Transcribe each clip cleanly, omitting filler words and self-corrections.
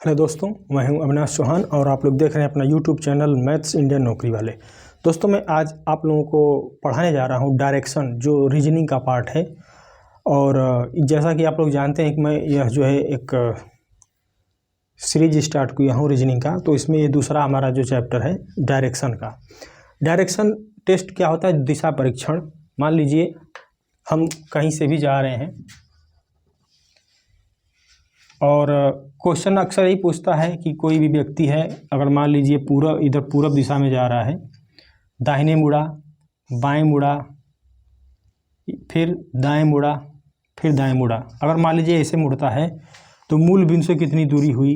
Hello दोस्तों, मैं हूं अविनाश चौहान और आप लोग देख रहे हैं अपना यूट्यूब चैनल मैथ्स इंडियन नौकरी वाले। दोस्तों, मैं आज आप लोगों को पढ़ाने जा रहा हूं डायरेक्शन, जो रीजनिंग का पार्ट है। और जैसा कि आप लोग जानते हैं कि मैं यह जो है एक सीरीज स्टार्ट किया हूं रीजनिंग का, तो इसमें ये दूसरा हमारा जो चैप्टर है डायरेक्शन का। डायरेक्शन टेस्ट क्या होता है? दिशा परीक्षण। मान लीजिए हम कहीं से भी जा रहे हैं और क्वेश्चन अक्सर यही पूछता है कि कोई भी व्यक्ति है, अगर मान लीजिए पूरब दिशा में जा रहा है, दाहिने मुड़ा, बाएं मुड़ा, फिर दाएं मुड़ा, फिर दाएं मुड़ा। अगर मान लीजिए ऐसे मुड़ता है तो मूल बिंदु से कितनी दूरी हुई,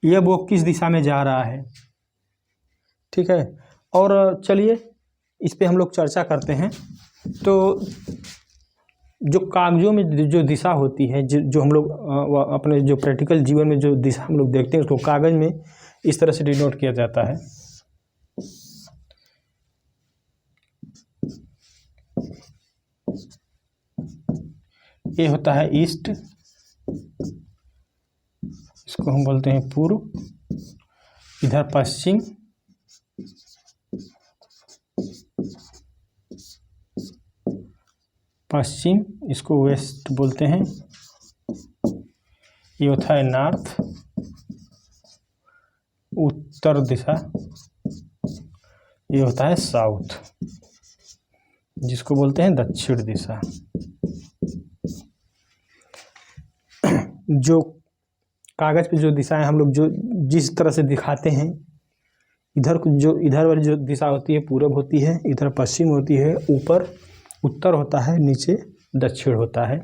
यह वो किस दिशा में जा रहा है। ठीक है, और चलिए इस पे हम लोग चर्चा करते हैं। तो जो कागजों में जो दिशा होती है, जो हम लोग अपने जो प्रैक्टिकल जीवन में जो दिशा हम लोग देखते हैं, उसको कागज में इस तरह से डिनोट किया जाता है। ये होता है ईस्ट, इसको हम बोलते हैं पूर्व, इधर पश्चिम, इसको वेस्ट बोलते हैं। ये होता है नॉर्थ, उत्तर दिशा। ये होता है साउथ, जिसको बोलते हैं दक्षिण दिशा। जो कागज पे जो दिशाएं हम लोग जो जिस तरह से दिखाते हैं, इधर वाली जो दिशा होती है पूरब होती है, इधर पश्चिम होती है, ऊपर उत्तर होता है, नीचे दक्षिण होता है।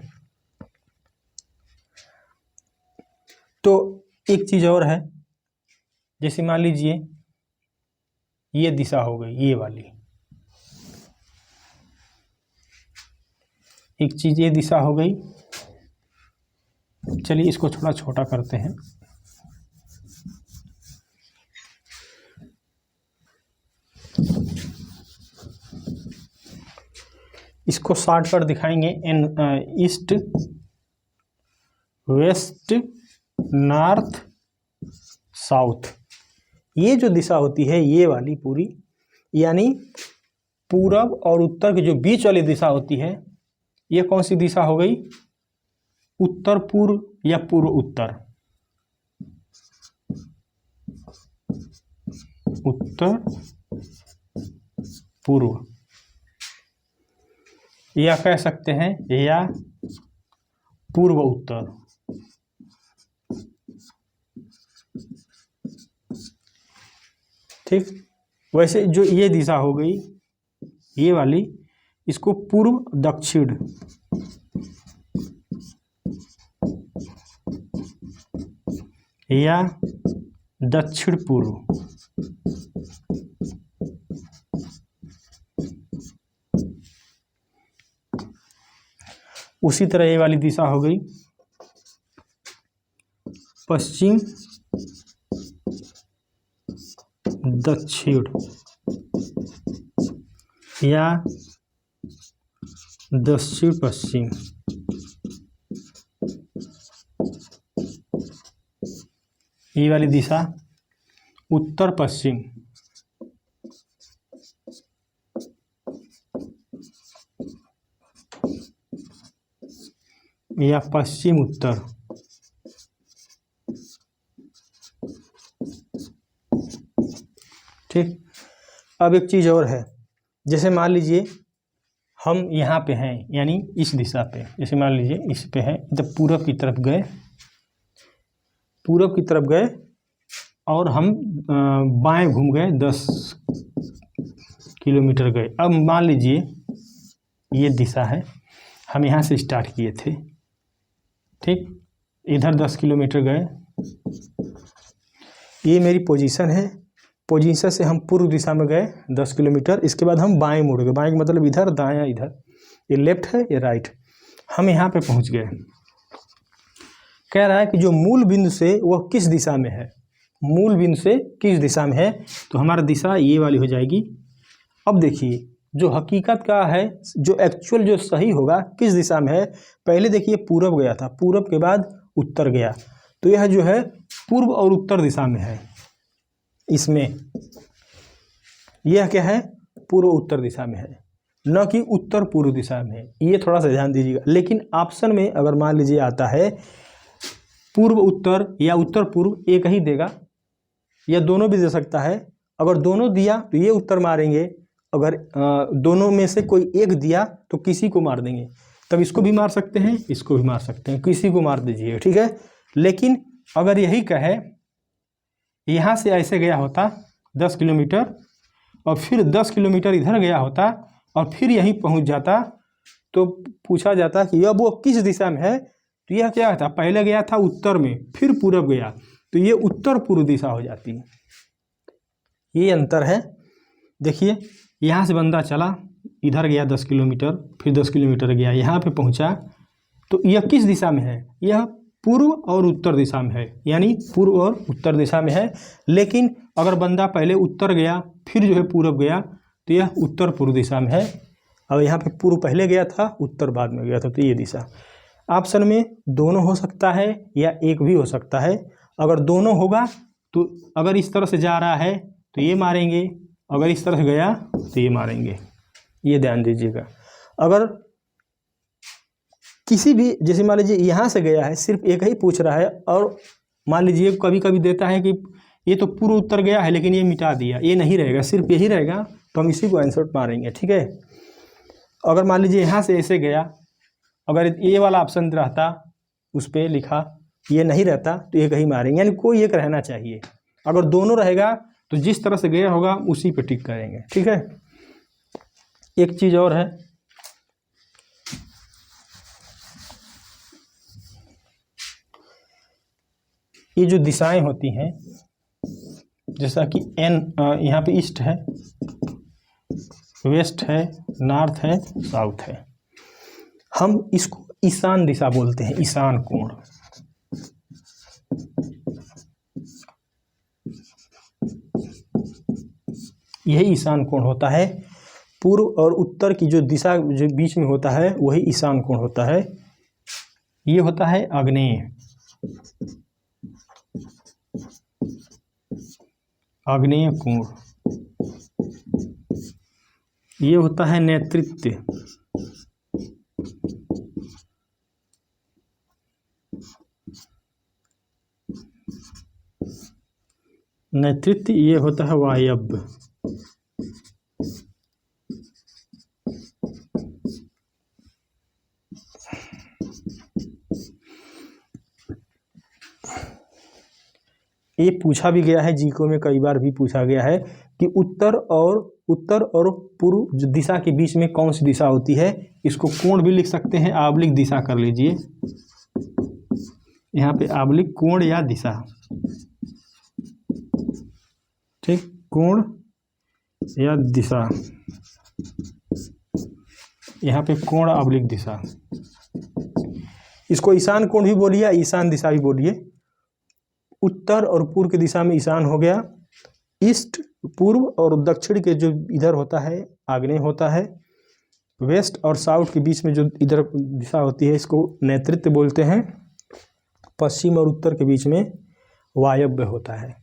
तो एक चीज और है, जैसे मान लीजिए ये दिशा हो गई, ये वाली एक चीज, ये दिशा हो गई। चलिए इसको थोड़ा छोटा करते हैं। इसको शॉर्ट कर दिखाएंगे, ईस्ट, वेस्ट, नॉर्थ, साउथ। ये जो दिशा होती है, ये वाली पूरी, यानी पूरब और उत्तर के जो बीच वाली दिशा होती है, ये कौन सी दिशा हो गई? उत्तर पूर्व या पूर्व उत्तर। उत्तर पूर्व, या कह सकते हैं या पूर्व उत्तर। ठीक, वैसे जो ये दिशा हो गई, ये वाली, इसको पूर्व दक्षिण, या दक्षिण पूर्व। उसी तरह ये वाली दिशा हो गई पश्चिम दक्षिण, या दक्षिण पश्चिम। ये वाली दिशा उत्तर पश्चिम, या पश्चिम उत्तर। ठीक, अब एक चीज और है, जैसे मान लीजिए हम यहाँ पे हैं, यानी इस दिशा पे, जैसे मान लीजिए इस पे है, जब पूरब की तरफ गए और हम बाएं घूम गए, 10 किलोमीटर गए। अब मान लीजिए ये दिशा है, हम यहाँ से स्टार्ट किए थे। ठीक, इधर 10 किलोमीटर गए, ये मेरी पोजीशन है। पोजीशन से हम पूर्व दिशा में गए 10 किलोमीटर, इसके बाद हम बाएं मुड़ गए। बाएं का मतलब इधर, दायां इधर, ये लेफ्ट है, ये राइट। हम यहाँ पे पहुँच गए। कह रहा है कि जो मूल बिंदु से वह किस दिशा में है, मूल बिंदु से किस दिशा में है, तो हमारा दिशा ये वाली हो जाएगी। अब देखिए जो हकीकत का है, जो एक्चुअल जो सही होगा किस दिशा में है, पहले देखिए पूरब गया था, पूरब के बाद उत्तर गया, तो यह जो है पूर्व और उत्तर दिशा में है। इसमें यह क्या है, पूर्व उत्तर दिशा में है, न कि उत्तर पूर्व दिशा में है। ये थोड़ा सा ध्यान दीजिएगा। लेकिन ऑप्शन में अगर मान लीजिए आता है पूर्व उत्तर या उत्तर पूर्व, एक ही देगा या दोनों भी दे सकता है। अगर दोनों दिया तो ये उत्तर मारेंगे, अगर दोनों में से कोई एक दिया तो किसी को मार देंगे। तब इसको भी मार सकते हैं, इसको भी मार सकते हैं, किसी को मार दीजिए, ठीक है। लेकिन अगर यही कहे यहाँ से ऐसे गया होता 10 किलोमीटर और फिर 10 किलोमीटर इधर गया होता और फिर यहीं पहुँच जाता, तो पूछा जाता कि अब वो किस दिशा में है, तो यह क्या था, पहले गया था उत्तर में फिर पूरब गया, तो ये उत्तर पूर्व दिशा हो जाती है। ये अंतर है। देखिए यहाँ से बंदा चला, इधर गया 10 किलोमीटर, फिर 10 किलोमीटर गया, यहाँ पे पहुँचा, तो यह किस दिशा में है, यह पूर्व और उत्तर दिशा में है, यानी पूर्व और उत्तर दिशा में है। लेकिन अगर बंदा पहले उत्तर गया फिर जो है पूरब गया, तो यह उत्तर पूर्व दिशा में है। अब यहाँ पे पूर्व पहले गया था, उत्तर बाद में गया था, तो ये दिशा। ऑप्शन में दोनों हो सकता है या एक भी हो सकता है। अगर दोनों होगा तो अगर इस तरह से जा रहा है तो ये मारेंगे, अगर इस तरह से गया तो ये मारेंगे। ये ध्यान दीजिएगा। अगर किसी भी, जैसे मान लीजिए यहाँ से गया है, सिर्फ एक ही पूछ रहा है, और मान लीजिए कभी कभी देता है कि ये तो पूर्व उत्तर गया है लेकिन ये मिटा दिया, ये नहीं रहेगा, सिर्फ यही रहेगा, तो हम इसी को आंसर मारेंगे, ठीक है। अगर मान लीजिए यहाँ से ऐसे गया, अगर ये वाला ऑप्शन रहता, उस पर लिखा, ये नहीं रहता, तो ये कहीं मारेंगे, यानी कोई एक रहना चाहिए। अगर दोनों रहेगा तो जिस तरह से गया होगा उसी पे टिक करेंगे, ठीक है। एक चीज़ और है, ये जो दिशाएं होती हैं, जैसा कि यहाँ पे ईस्ट है, वेस्ट है, नॉर्थ है, साउथ है, हम इसको ईशान दिशा बोलते हैं, ईशान कोण। यही ईशान कोण होता है। पूर्व और उत्तर की जो दिशा जो बीच में होता है वही ईशान कोण होता है। ये होता है आग्नेय, आग्नेय कोण। ये होता है नैऋत्य, नैऋत्य। ये होता है वायव्य। ये पूछा भी गया है, जीको में कई बार भी पूछा गया है कि उत्तर और पूर्व जो दिशा के बीच में कौन सी दिशा होती है। इसको कोण भी लिख सकते हैं, आबलिक दिशा कर लीजिए, यहाँ पे आबलिक कोण या दिशा, ठीक, कोण या दिशा, यहाँ पे कोण आबलिक दिशा। इसको ईशान कोण भी बोलिए, ईशान दिशा भी बोलिए। उत्तर और पूर्व की दिशा में ईशान हो गया, ईस्ट पूर्व और दक्षिण के जो इधर होता है आग्नेय होता है, वेस्ट और साउथ के बीच में जो इधर दिशा होती है इसको नैऋत्य बोलते हैं, पश्चिम और उत्तर के बीच में वायव्य होता है।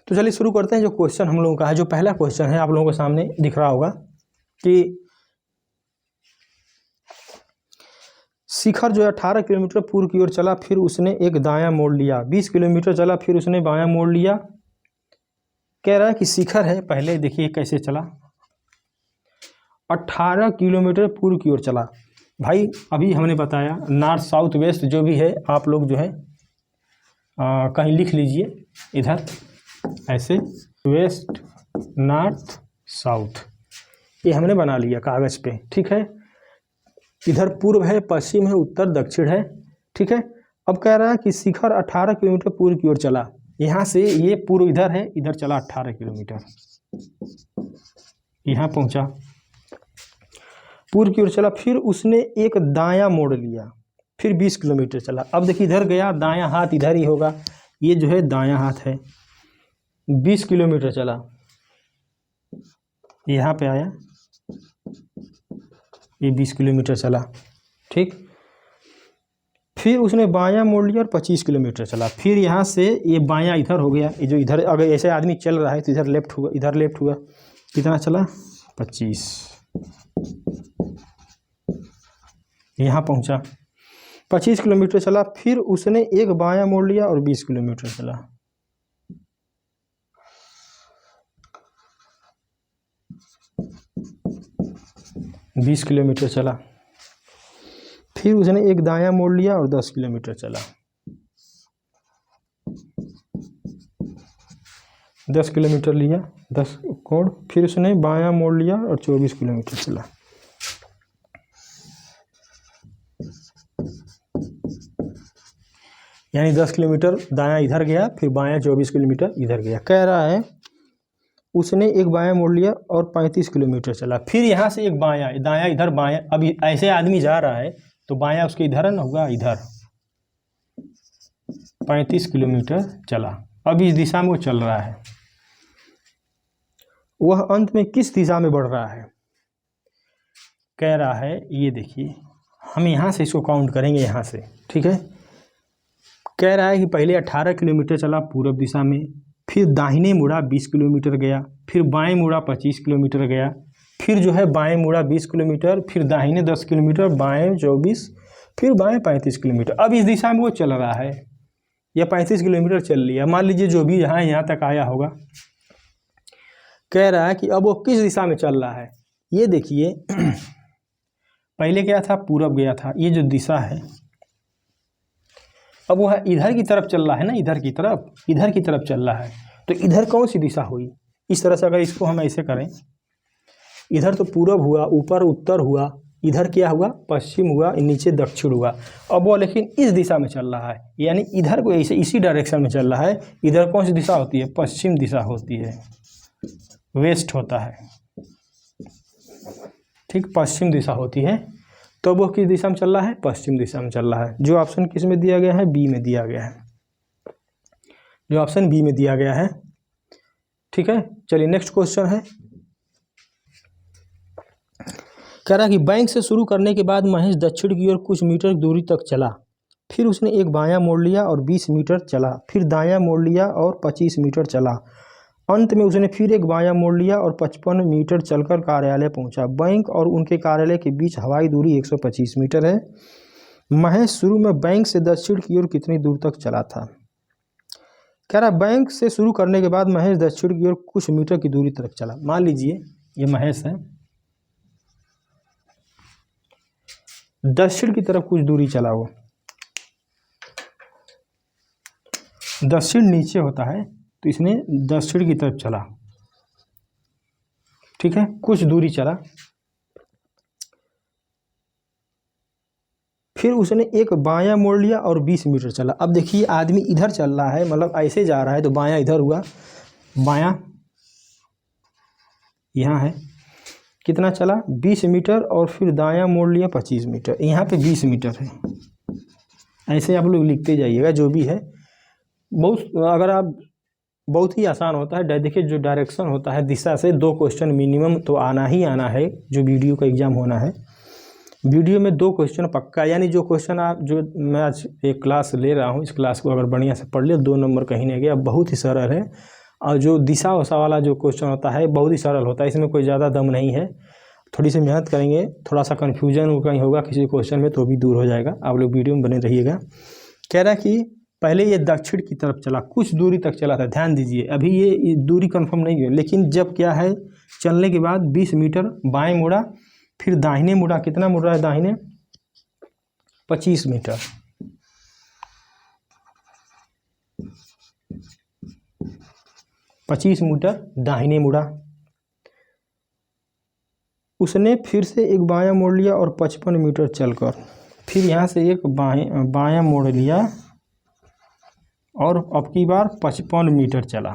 तो चलिए शुरू करते हैं। जो क्वेश्चन हम लोगों का है, जो पहला क्वेश्चन है आप लोगों के सामने दिख रहा होगा कि शिखर जो है 18 किलोमीटर पूर्व की ओर चला, फिर उसने एक दायां मोड़ लिया। 20 किलोमीटर चला, फिर उसने बायां मोड़ लिया। कह रहा है कि शिखर है, पहले देखिए कैसे चला, 18 किलोमीटर पूर्व की ओर चला। भाई अभी हमने बताया नॉर्थ साउथ वेस्ट जो भी है, आप लोग जो है कहीं लिख लीजिए, इधर ऐसे वेस्ट नॉर्थ साउथ, ये हमने बना लिया कागज़ पे, ठीक है। इधर पूर्व है, पश्चिम है, उत्तर दक्षिण है, ठीक है। अब कह रहा है कि शिखर 18 किलोमीटर पूर्व की ओर चला। यहाँ से ये पूर्व इधर है, इधर चला 18 किलोमीटर, यहाँ पहुँचा, पूर्व की ओर चला, फिर उसने एक दायां मोड़ लिया, फिर 20 किलोमीटर चला। अब देखिए इधर गया, दायां हाथ इधर ही होगा, ये जो है दायां हाथ है। 20 किलोमीटर चला, यहाँ पे आया, ये 20 किलोमीटर चला, ठीक। फिर उसने बायां मोड़ लिया और 25 किलोमीटर चला। फिर यहाँ से ये बायां इधर हो गया, ये जो इधर अगर ऐसे आदमी चल रहा है तो इधर लेफ्ट हुआ, इधर लेफ्ट हुआ, कितना चला 25, यहाँ पहुँचा 25 किलोमीटर चला। फिर उसने एक बायां मोड़ लिया और 20 किलोमीटर चला। बीस किलोमीटर चला। फिर उसने एक दायां मोड़ लिया और 10 किलोमीटर चला। 10 किलोमीटर लिया, 10 कोण। फिर उसने बायां मोड़ लिया और 24 किलोमीटर चला। यानी 10 किलोमीटर दायां इधर गया, फिर बायां 24 किलोमीटर इधर गया। कह रहा है उसने एक बायां मोड़ लिया और 35 किलोमीटर चला। फिर यहाँ से एक बायां, दायां इधर, बायां, अभी ऐसे आदमी जा रहा है तो बायां उसके इधर न होगा, इधर 35 किलोमीटर चला। अब इस दिशा में वो चल रहा है। वह अंत में किस दिशा में बढ़ रहा है? कह रहा है ये देखिए, हम यहाँ से इसको काउंट करेंगे, यहाँ से, ठीक है। कह रहा है कि पहले 18 किलोमीटर चला पूर्व दिशा में, फिर दाहिने मुड़ा 20 किलोमीटर गया, फिर बाएं मुड़ा 25 किलोमीटर गया, फिर जो है बाएं मुड़ा 20 किलोमीटर, फिर दाहिने 10 किलोमीटर, बाएं 24, फिर बाएं 35 किलोमीटर। अब इस दिशा में वो चल रहा है, या 35 किलोमीटर चल लिया, मान लीजिए जो भी यहाँ तक आया होगा। कह रहा है कि अब वो किस दिशा में चल रहा है। ये देखिए पहले क्या था, पूरब गया था, ये जो दिशा है, अब वह इधर की तरफ चल रहा है ना, इधर की तरफ चल रहा है। तो इधर कौन सी दिशा हुई? इस तरह से अगर इसको हम ऐसे करें, इधर तो पूरब हुआ, ऊपर उत्तर हुआ, इधर क्या हुआ, पश्चिम हुआ, नीचे दक्षिण हुआ। अब वो लेकिन इस दिशा में चल रहा है, यानी इधर को ऐसे इसी डायरेक्शन में चल रहा है। इधर कौन सी दिशा होती है? पश्चिम दिशा होती है, वेस्ट होता है, ठीक, पश्चिम दिशा होती है। तो वो किस दिशा में चल रहा है? पश्चिम दिशा में चल रहा है। जो ऑप्शन किस में दिया गया है? बी में दिया गया है, जो ऑप्शन बी में दिया गया है, ठीक है। चलिए नेक्स्ट क्वेश्चन है, कह रहा कि बैंक से शुरू करने के बाद महेश दक्षिण की ओर कुछ मीटर दूरी तक चला। फिर उसने एक बायां मोड़ लिया और 20 मीटर चला, फिर दायां मोड़ लिया और 25 मीटर चला। अंत में उसने फिर एक बायां मोड़ लिया और 55 मीटर चलकर कार्यालय पहुंचा। बैंक और उनके कार्यालय के बीच हवाई दूरी 125 मीटर है। महेश शुरू में बैंक से दक्षिण की ओर कितनी दूर तक चला था? कह रहा बैंक से शुरू करने के बाद महेश दक्षिण की ओर कुछ मीटर की दूरी तक चला। मान लीजिए ये महेश है, दक्षिण की तरफ कुछ दूरी चला, वो दक्षिण नीचे होता है तो इसने दक्षिण की तरफ चला, ठीक है, कुछ दूरी चला। फिर उसने एक बायां मोड़ लिया और 20 मीटर चला। अब देखिए आदमी इधर चल रहा है, मतलब ऐसे जा रहा है तो बायां इधर हुआ, बायां यहाँ है, कितना चला 20 मीटर, और फिर दायां मोड़ लिया 25 मीटर। यहाँ पे 20 मीटर है, ऐसे आप लोग लिखते जाइएगा जो भी है। अगर आप बहुत ही आसान होता है, देखिए जो डायरेक्शन होता है दिशा से 2 क्वेश्चन मिनिमम तो आना ही आना है। जो वीडियो का एग्ज़ाम होना है, वीडियो में 2 क्वेश्चन पक्का, यानी जो क्वेश्चन आप, जो मैं आज एक क्लास ले रहा हूँ, इस क्लास को अगर बढ़िया से पढ़ लिया 2 नंबर कहीं नहीं गया, बहुत ही सरल है। और जो दिशा वशा वाला जो क्वेश्चन होता है बहुत ही सरल होता है, इसमें कोई ज़्यादा दम नहीं है। थोड़ी सी मेहनत करेंगे, थोड़ा सा कन्फ्यूजन कहीं होगा किसी क्वेश्चन में तो भी दूर हो जाएगा। आप लोग वीडियो में बने रहिएगा। कह रहा है कि पहले ये दक्षिण की तरफ चला, कुछ दूरी तक चला था, ध्यान दीजिए, अभी ये दूरी कंफर्म नहीं है, लेकिन जब क्या है, चलने के बाद 20 मीटर बाएं मुड़ा, फिर दाहिने मुड़ा, कितना मुड़ रहा है दाहिने? 25 मीटर। पच्चीस मीटर दाहिने मुड़ा। उसने फिर से एक बायां मोड़ लिया और 55 मीटर चलकर फिर यहाँ से एक बायां मोड़ लिया और अब की बार 55 मीटर चला।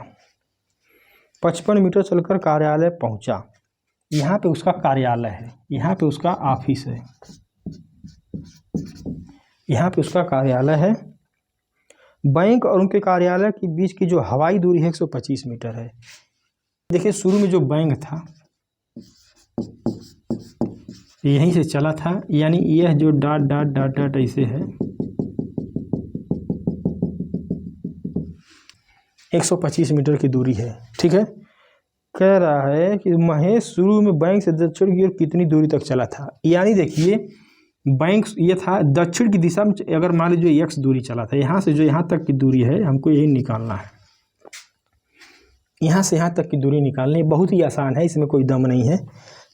55 मीटर चलकर कार्यालय पहुंचा। यहाँ पे उसका कार्यालय है, यहाँ पे उसका ऑफिस है, यहाँ पे उसका कार्यालय है। बैंक और उनके कार्यालय के बीच की जो हवाई दूरी है 125 मीटर है। देखिए शुरू में जो बैंक था यहीं से चला था, यानी यह जो डॉट डॉट डॉट डॉट ऐसे है, 125 मीटर की दूरी है। ठीक है, कह रहा है कि महेश शुरू में बैंक से दक्षिण की ओर कितनी दूरी तक चला था। यानी देखिए बैंक ये था दक्षिण की दिशा में, अगर मान लीजिए x दूरी चला था, यहाँ से जो यहाँ तक की दूरी है हमको यही निकालना है, यहाँ से यहाँ तक की दूरी निकालनी है। बहुत ही आसान है, इसमें कोई दम नहीं है।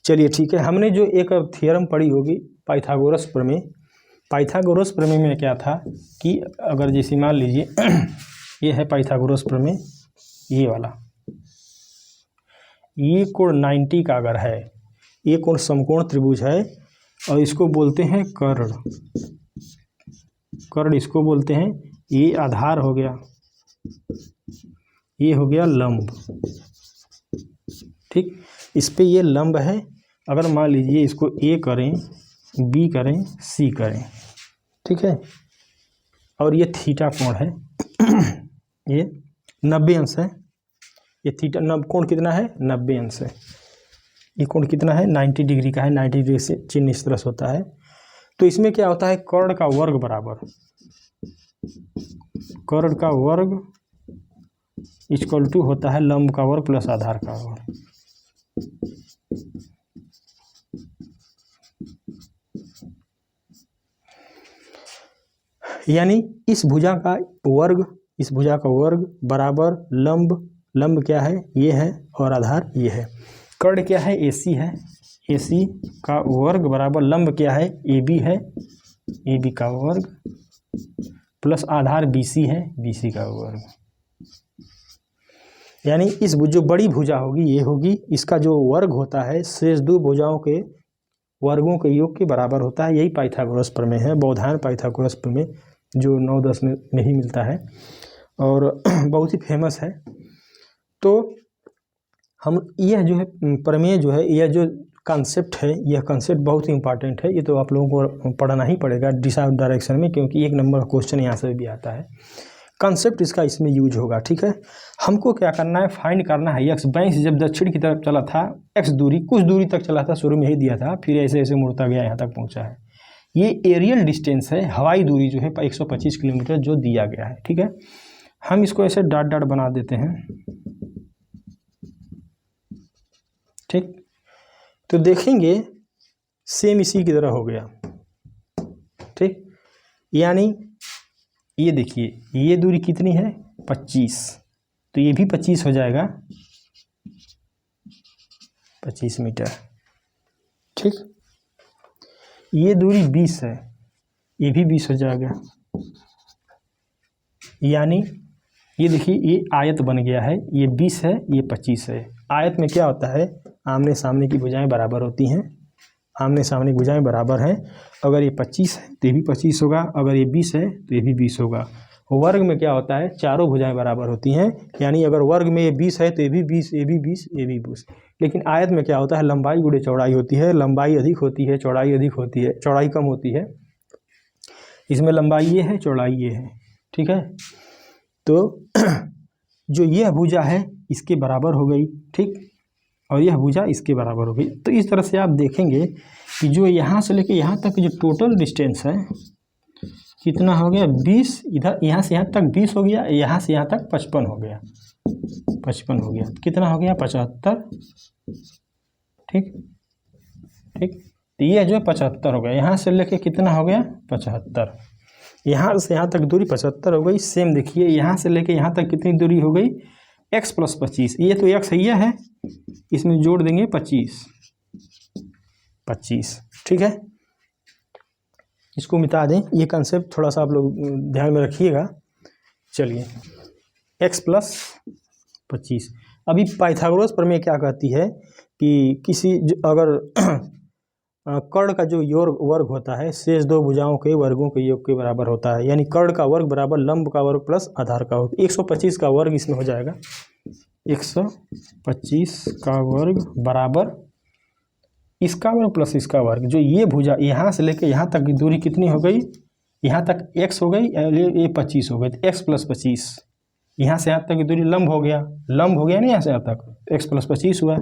चलिए ठीक है, हमने जो एक थ्योरम पढ़ी होगी पाइथागोरस प्रमेय, पाइथागोरस प्रमेय में क्या था कि अगर जैसे मान लीजिए ये है पाइथागोरस प्रमेय, ये वाला, ये कोण 90 का अगर है, ये कोण समकोण त्रिभुज है और इसको बोलते हैं कर्ण, कर्ण इसको बोलते हैं। ये आधार हो गया, ये हो गया लंब। ठीक, इस पे ये लंब है। अगर मान लीजिए इसको ए करें, बी करें, सी करें, ठीक है, और ये थीटा कोण है ये 90 अंश है। ये थीटा कोण कितना है, 90 अंश है। ये कोण कितना है, 90 डिग्री का है। 90 डिग्री से चिन्ह इस तरह से होता है। तो इसमें क्या होता है, कर्ण का वर्ग बराबर, कर्ण का वर्ग इक्वल टू होता है लंब का वर्ग प्लस आधार का वर्ग। यानी इस भुजा का वर्ग, इस भुजा का वर्ग बराबर लंब, लंब क्या है, ये है, और आधार ये है। कर्ण क्या है, AC है, AC का वर्ग बराबर लंब क्या है, AB है, AB का वर्ग प्लस आधार BC है, BC का वर्ग। यानी इस जो बड़ी भुजा होगी ये होगी, इसका जो वर्ग होता है शेष दो भुजाओं के वर्गों के योग के बराबर होता है। यही पाइथागोरस प्रमेय है, बौधायन पाइथागोरस प्रमेय, जो 9-10 में नहीं मिलता है और बहुत ही फेमस है। तो हम यह जो है प्रमेय जो है, यह जो कॉन्सेप्ट है, यह कॉन्सेप्ट बहुत ही इंपॉर्टेंट है। ये तो आप लोगों को पढ़ना ही पड़ेगा दिशा डायरेक्शन में, क्योंकि 1 नंबर क्वेश्चन यहाँ से भी आता है। कॉन्सेप्ट इसका इसमें यूज होगा। ठीक है, हमको क्या करना है, फाइंड करना है x बैंक से जब दक्षिण की तरफ चला था, x दूरी, कुछ दूरी तक चला था, शुरू में ही दिया था, फिर ऐसे ऐसे मुड़ता गया, यहाँ तक पहुँचा है। ये एरियल डिस्टेंस है, हवाई दूरी जो है 125 किलोमीटर जो दिया गया है। ठीक है, हम इसको ऐसे डॉट डॉट बना देते हैं। ठीक, तो देखेंगे सेम इसी की तरह हो गया। ठीक, यानी ये देखिए ये दूरी कितनी है, 25, तो ये भी 25 हो जाएगा, 25 मीटर। ठीक, ये दूरी 20 है, ये भी 20 हो जाएगा। यानी ये देखिए ये आयत बन गया है, ये 20 है, ये 25 है। आयत में क्या होता है, आमने सामने की भुजाएं बराबर होती हैं, आमने सामने की भुजाएं बराबर हैं। अगर ये 25 है तो ये भी 25 होगा, अगर ये 20 है तो ये भी 20 होगा। वर्ग में क्या होता है, चारों भुजाएं बराबर होती हैं, यानी अगर वर्ग में ये 20 है तो ये भी 20, ये भी 20, ये भी 20। लेकिन आयत में क्या होता है, लंबाई गुणे चौड़ाई होती है, लंबाई अधिक होती है, चौड़ाई अधिक होती है, चौड़ाई कम होती है। इसमें लंबाई ये है, चौड़ाई ये है। ठीक है, तो जो यह भुजा है इसके बराबर हो गई, ठीक, और यह भुजा इसके बराबर हो गई। तो इस तरह से आप देखेंगे कि जो यहाँ से लेके यहाँ तक जो टोटल डिस्टेंस है कितना हो गया, 20, इधर यहाँ से यहाँ तक 20 हो गया, यहाँ से यहाँ तक 55 हो गया, 55 हो गया, कितना हो गया, 75। ठीक ठीक, तो ये जो 75 हो गया, यहाँ से लेके कितना हो गया, 75। यहाँ से यहाँ तक दूरी 75 हो गई। सेम देखिए यहाँ से लेके यहाँ तक कितनी दूरी हो गई, x + 25, ये तो x है, यह है, इसमें जोड़ देंगे 25। ठीक है, इसको मिटा दें, ये कंसेप्ट थोड़ा सा आप लोग ध्यान में रखिएगा। चलिए x + 25। अभी पाइथागोरस प्रमेय क्या कहती है कि किसी अगर कर्ण का जो वर्ग होता है शेष दो भुजाओं के वर्गों के योग के बराबर होता है, यानी कर्ण का वर्ग बराबर लंब का वर्ग प्लस आधार का वर्ग। 125 का वर्ग इसमें हो जाएगा, 125 का वर्ग बराबर इसका वर्ग प्लस इसका वर्ग। जो ये भुजा यहाँ से लेके यहाँ तक की दूरी कितनी हो गई, यहाँ तक x हो गई, ये 25 हो गई, तो x + 25, यहाँ से यहाँ तक की दूरी लंब हो गया, लंब हो गया ना, यहाँ से यहाँ तक x + 25 हुआ,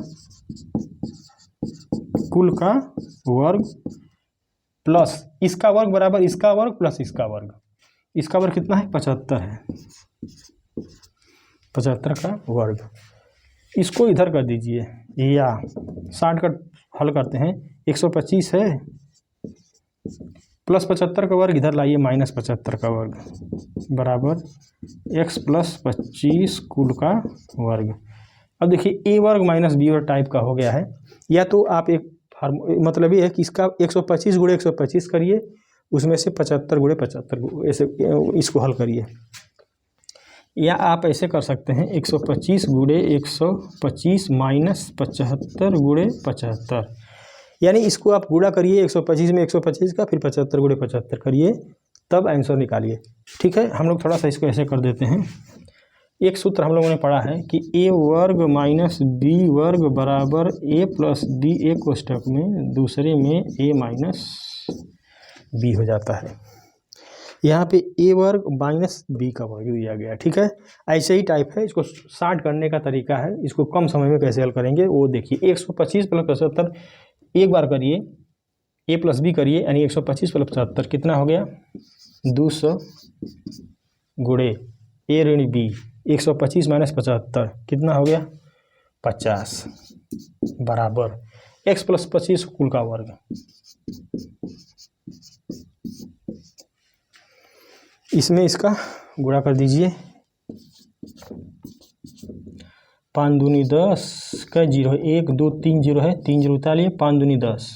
कुल का वर्ग प्लस इसका वर्ग बराबर इसका वर्ग प्लस इसका वर्ग। इसका वर्ग कितना है, 75 है, 75 का वर्ग। इसको इधर कर दीजिए, या शॉर्टकट हल करते हैं। 125 है प्लस 75 का वर्ग इधर लाइए, माइनस 75 का वर्ग बराबर x प्लस 25 कुल का वर्ग। अब देखिए ए वर्ग माइनस बी वर्ग टाइप का हो गया है। या तो आप एक मतलब ये है कि इसका 125 गुणे 125 करिए, उसमें से 75 गुणे 75 ऐसे इसको हल करिए। या आप ऐसे कर सकते हैं 125 गुणे 125 माइनस 75 गुणे 75, यानी इसको आप गुणा करिए 125 में 125 का, फिर 75 गुणे 75 करिए, तब आंसर निकालिए। ठीक है, हम लोग थोड़ा सा इसको ऐसे कर देते हैं। एक सूत्र हम लोगों ने पढ़ा है कि ए वर्ग माइनस बी वर्ग बराबर ए प्लस बी, एक कोष्ठक में, दूसरे में ए माइनस बी हो जाता है। यहाँ पे ए वर्ग माइनस बी का वर्ग दिया गया है। ठीक है, ऐसे ही टाइप है। इसको शॉर्ट करने का तरीका है, इसको कम समय में कैसे हल करेंगे वो देखिए। 125 प्लस 75 एक बार करिए, ए प्लस बी करिए, यानी 125 प्लस 75 कितना हो गया 200 गुणे ए ऋण बी, 125 माइनस 75 कितना हो गया 50 बराबर x प्लस 25 कुल का वर्ग। इसमें इसका गुणा कर दीजिए, 5 दूनी 10 का 0 है, 1 2 3 0 है, 3 0 उतार लिए, 5 दूनी 10,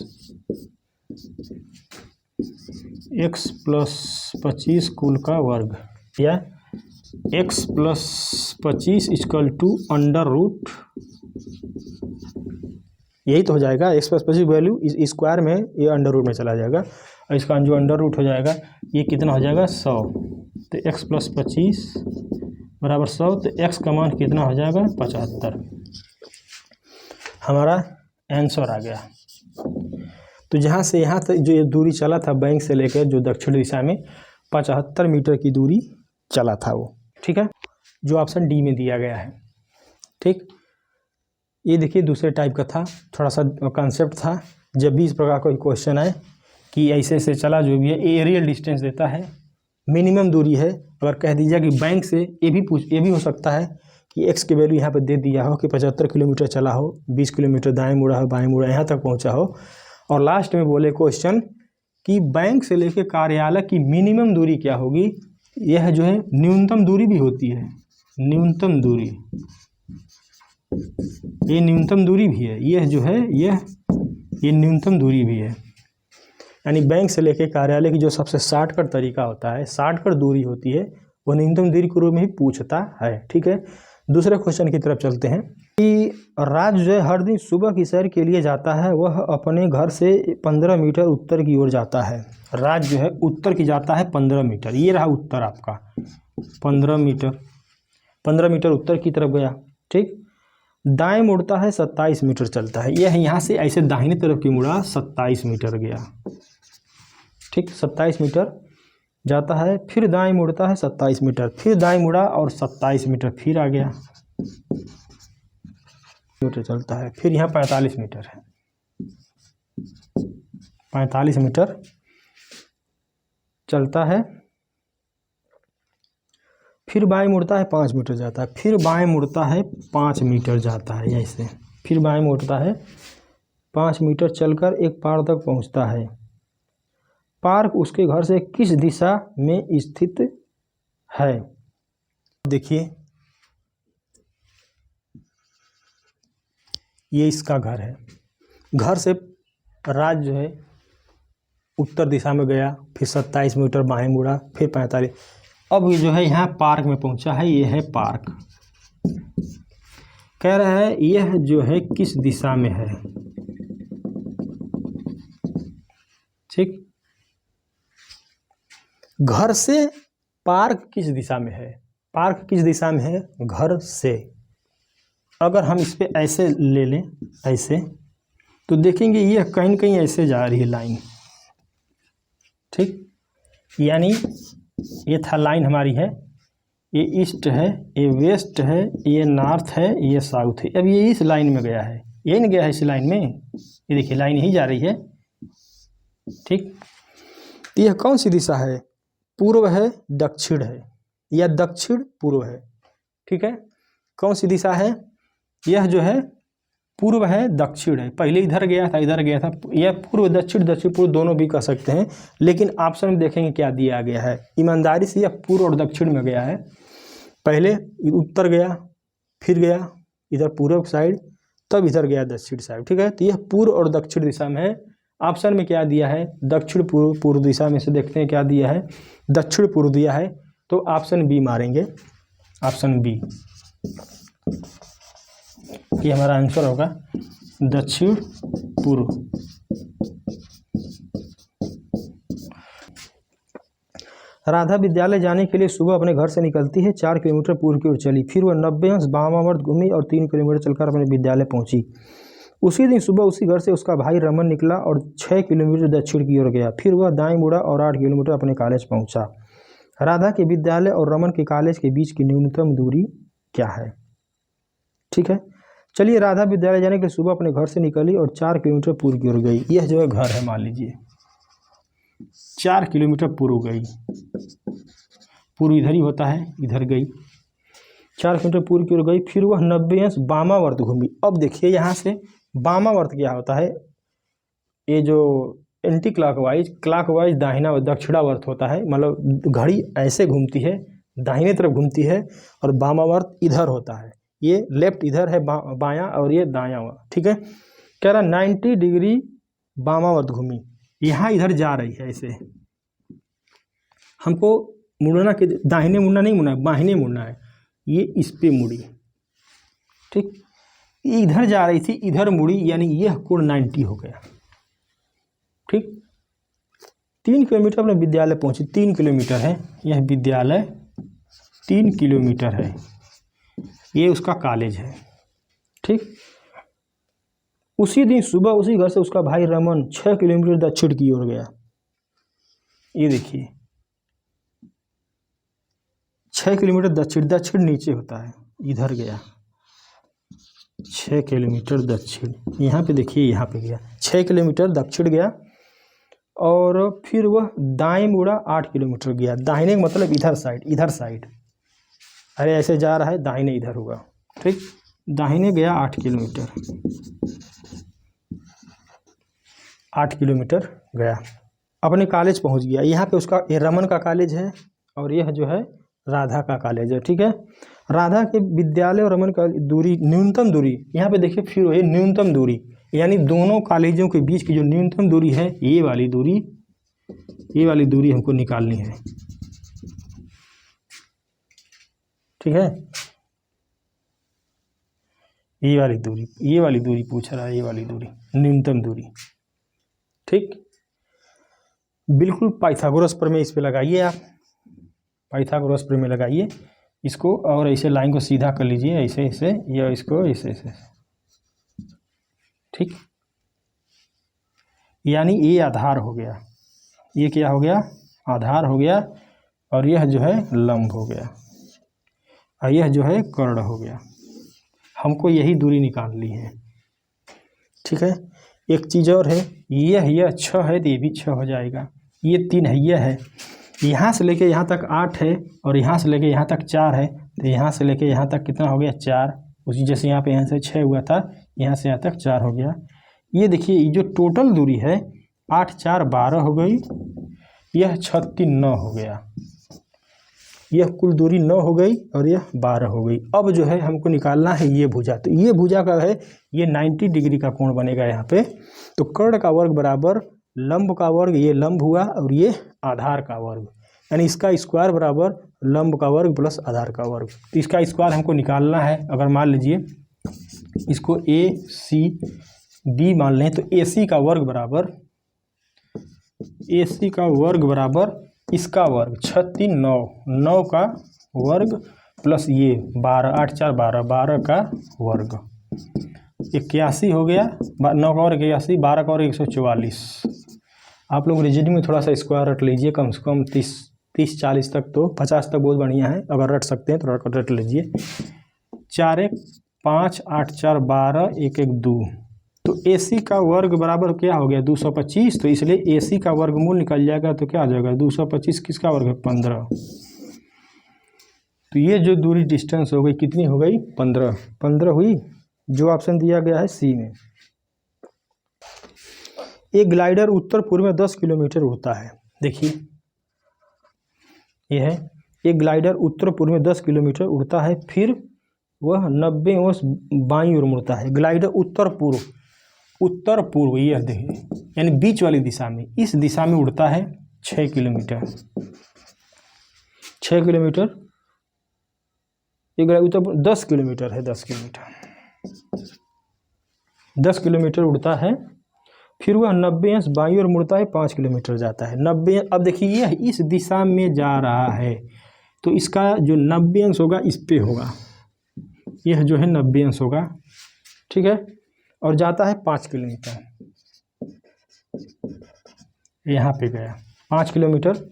x प्लस 25 कुल का वर्ग, या x plus 25 equal to under root, यही तो हो जाएगा। x प्लस 25 वैल्यू इस स्क्वायर में ये अंडर रूट में चला जाएगा, और इसका जो अंडर रूट हो जाएगा ये कितना हो जाएगा 100। तो x प्लस 25 बराबर 100, तो x का मान कितना हो जाएगा 75। हमारा आंसर आ गया। तो जहाँ से यहाँ तक जो ये दूरी चला था बैंक से लेकर जो दक्षिण दिशा में 75 मीटर की दूरी चला था वो। ठीक है, जो ऑप्शन डी में दिया गया है। ठीक, ये देखिए दूसरे टाइप का था, थोड़ा सा कॉन्सेप्ट था। जब भी इस प्रकार कोई क्वेश्चन आए कि ऐसे ऐसे चला, जो भी है एरियल डिस्टेंस देता है, मिनिमम दूरी है, अगर कह दीजिए कि बैंक से ये भी हो सकता है कि x की वैल्यू यहाँ पे दे दिया हो कि 75 किलोमीटर चला हो, 20 किलोमीटर दाएं मुड़ा हो, बाएं मुड़ा, यहाँ तक पहुँचा हो, और लास्ट में बोले क्वेश्चन कि बैंक से लेकर कार्यालय की मिनिमम दूरी क्या होगी। यह जो है न्यूनतम दूरी भी होती है, न्यूनतम दूरी, ये न्यूनतम दूरी भी है, यह जो है ये न्यूनतम दूरी भी है। यानी बैंक से लेकर कार्यालय की जो सबसे शॉर्टकट तरीका होता है, शॉर्टकट दूरी होती है, वो न्यूनतम दूरी के रूप में ही पूछता है। ठीक है, दूसरे क्वेश्चन की तरफ चलते हैं कि राज जो है हर दिन सुबह की सैर के लिए जाता है, वह अपने घर से 15 मीटर उत्तर की ओर जाता है। राज जो है उत्तर की जाता है 15 मीटर, ये रहा उत्तर आपका 15 मीटर उत्तर की तरफ गया। ठीक, दाएं मुड़ता है 27 मीटर चलता है, यह यहाँ से ऐसे दाहिने तरफ की मुड़ा 27 मीटर गया। ठीक, 27 मीटर जाता है, फिर दाएं मुड़ता है 27 मीटर, फिर दाएं मुड़ा और 27 मीटर फिर आ गया, मीटर चलता है, फिर यहाँ 45 मीटर है, 45 मीटर चलता है, फिर बाएं मुड़ता है 5 मीटर जाता है, फिर बाएं मुड़ता है 5 मीटर जाता है, ऐसे फिर बाएं मुड़ता है 5 मीटर चलकर एक पार्क तक पहुंचता है। पार्क उसके घर से किस दिशा में स्थित है। देखिए ये इसका घर है, घर से राज जो है उत्तर दिशा में गया, फिर 27 मीटर बाएं मुड़ा, फिर 45। अब ये जो है यहाँ पार्क में पहुंचा है, ये है पार्क। कह रहा है यह जो है किस दिशा में है। ठीक, घर से पार्क किस दिशा में है, पार्क किस दिशा में है घर से। अगर हम इस पे ऐसे ले लें ऐसे, तो देखेंगे यह कहीं न कहीं ऐसे जा रही है लाइन। ठीक, यानी ये था लाइन हमारी है, ये ईस्ट है, ये वेस्ट है, ये नॉर्थ है, ये साउथ है। अब ये इस लाइन में गया है, यही नहीं गया है इस लाइन में, ये देखिए लाइन यही जा रही है। ठीक, यह कौन सी दिशा है, पूर्व है, दक्षिण है, या दक्षिण पूर्व है। ठीक है, कौन सी दिशा है? यह जो है पूर्व है, दक्षिण है। पहले इधर गया था, इधर गया था। यह पूर्व दक्षिण, दक्षिण पूर्व दोनों भी कह सकते हैं, लेकिन ऑप्शन में देखेंगे क्या दिया गया है। ईमानदारी से यह पूर्व और दक्षिण में गया है। पहले उत्तर गया, फिर गया इधर पूर्व साइड, तब इधर गया दक्षिण साइड। ठीक है, तो यह पूर्व और दक्षिण दिशा में है। ऑप्शन में क्या दिया है? दक्षिण पूर्व। पूर्व दिशा में से देखते हैं क्या दिया है, दक्षिण पूर्व दिया है, तो ऑप्शन बी मारेंगे, ऑप्शन बी, ये हमारा आंसर होगा, दक्षिण पूर्व। राधा विद्यालय जाने के लिए सुबह अपने घर से निकलती है, 4 किलोमीटर पूर्व की ओर चली, फिर वह 90 अंश वामावर्त घूमी और 3 किलोमीटर चलकर अपने विद्यालय पहुंची। उसी दिन सुबह उसी घर से उसका भाई रमन निकला और 6 किलोमीटर दक्षिण की ओर गया, फिर वह दाएं मुड़ा और 8 किलोमीटर अपने कॉलेज पहुंचा। राधा के विद्यालय और रमन के कॉलेज के बीच की न्यूनतम दूरी क्या है? ठीक है, चलिए, राधा विद्यालय जाने के लिए सुबह अपने घर से निकली और 4 किलोमीटर पूर्व की ओर गई। यह जो है घर है, मान लीजिए 4 किलोमीटर पूर्व गई, पूर्व इधर ही होता है, इधर गई, 4 किलोमीटर पूर्व की ओर गई, फिर वह 90 अंश वामावर्त घूमी। अब देखिए यहाँ से वामावर्त क्या होता है, ये जो एंटी क्लॉकवाइज दाहिना दक्षिणावर्त होता है, मतलब घड़ी ऐसे घूमती है, दाहिने तरफ घूमती है, और वामावर्त इधर होता है, ये लेफ्ट इधर है बायां और ये दायां। ठीक है, कह रहा 90 डिग्री वामावर्त घूमी, यहाँ इधर जा रही है, ऐसे हमको मुड़ना के दाहिने मुड़ना नहीं मुड़ना है, बाहिने मुड़ना है, ये इस पे मुड़ी। ठीक, इधर जा रही थी, इधर मुड़ी, यानी यह कोण 90 हो गया। ठीक, 3 किलोमीटर अपने विद्यालय पहुंची, 3 किलोमीटर है यह विद्यालय, 3 किलोमीटर है, ये उसका कॉलेज है। ठीक, उसी दिन सुबह उसी घर से उसका भाई रमन 6 किलोमीटर दक्षिण की ओर गया। ये देखिए 6 किलोमीटर दक्षिण, दक्षिण नीचे होता है, इधर गया 6 किलोमीटर दक्षिण, यहाँ पे देखिए, यहाँ पे गया 6 किलोमीटर दक्षिण गया, और फिर वह दाएं मुड़ा 8 किलोमीटर गया। दाहिने का मतलब इधर साइड, इधर साइड, अरे ऐसे जा रहा है, दाहिने इधर होगा। ठीक, दाहिने गया 8 किलोमीटर, 8 किलोमीटर गया, अपने कॉलेज पहुंच गया। यहाँ पे उसका ये रमन का कॉलेज है, और यह जो है राधा का कॉलेज है। ठीक है, राधा के विद्यालय और रमन का दूरी, न्यूनतम दूरी, यहाँ पे देखिए फिर वही न्यूनतम दूरी, यानी दोनों कॉलेजों के बीच की जो न्यूनतम दूरी है, ये वाली दूरी, ये वाली दूरी हमको निकालनी है। ठीक है, ये वाली दूरी, ये वाली दूरी पूछ रहा है, ये वाली दूरी न्यूनतम दूरी। ठीक, बिल्कुल पाइथागोरस प्रमेय इस पे लगाइए, आप पाइथागोरस प्रमेय लगाइए इसको, और ऐसे लाइन को सीधा कर लीजिए, ऐसे ऐसे, या इसको ऐसे ऐसे। ठीक, यानी ये आधार हो गया, ये क्या हो गया, आधार हो गया, और यह जो है लंब हो गया, और यह जो है कर्ण हो गया। हमको यही दूरी निकालनी है। ठीक है, एक चीज़ और है, यह 6 है तो ये भी 6 हो जाएगा, ये 3 है, यह है, यहाँ से लेके यहाँ तक 8 है, और यहाँ से लेके यहाँ तक 4 है, तो यहाँ से लेके यहाँ तक कितना हो गया, 4। उसी जैसे यहाँ पे यहाँ से 6 हुआ था, यहाँ से यहाँ तक 4 हो गया। ये देखिए, ये जो टोटल दूरी है 8 4 12 हो गई, यह 36 9 हो गया, यह कुल दूरी 9 हो गई, और यह 12 हो गई। अब जो है हमको निकालना है ये भुजा, तो ये भुजा का है, ये 90 डिग्री का कोण बनेगा यहाँ पे। तो कर्ण का वर्ग बराबर लंब का वर्ग, ये लंब हुआ, और ये आधार का वर्ग, यानी इसका स्क्वायर बराबर लंब का वर्ग प्लस आधार का वर्ग। तो इसका स्क्वायर हमको निकालना है। अगर मान लीजिए इसको ACB मान लें, तो AC का वर्ग बराबर, AC का वर्ग बराबर इसका वर्ग 36 9, 9 का वर्ग प्लस ये 12, 8 4 12, 12 का वर्ग, 81 हो गया, 9 का वर्ग 81, 12 का वर्ग 144। आप लोग रीजनिंग में थोड़ा सा स्क्वायर रट लीजिए, कम से कम 30 40 तक, तो 50 तक बहुत बढ़िया है, अगर रट सकते हैं तो रट लीजिए। 4 1 5 8 4 12 1 1 2, तो AC का वर्ग बराबर क्या हो गया, 225। तो इसलिए AC का वर्गमूल निकल जाएगा, तो क्या आ जाएगा, 225 किसका वर्ग है, 15। तो ये जो दूरी डिस्टेंस हो गई कितनी हो गई 15 हुई, जो ऑप्शन दिया गया है सी में। एक ग्लाइडर उत्तर पूर्व में 10 किलोमीटर उड़ता है। देखिए यह है, एक ग्लाइडर उत्तर पूर्व में 10 किलोमीटर उड़ता है, फिर वह 90 अंश बाईं ओर मुड़ता है। ग्लाइडर उत्तर पूर्व यह देखिए यानी बीच वाली दिशा में, इस दिशा में उड़ता है 6 किलोमीटर। 6 किलोमीटर, एक उत्तर 10 किलोमीटर है, 10 किलोमीटर उड़ता है, फिर वह 90 अंश बाईं ओर मुड़ता है, 5 किलोमीटर जाता है। 90, अब देखिए यह इस दिशा में जा रहा है तो इसका जो 90 अंश होगा इस पे होगा, यह जो है 90 अंश होगा, ठीक है, और जाता है 5 किलोमीटर, यहाँ पे गया 5 किलोमीटर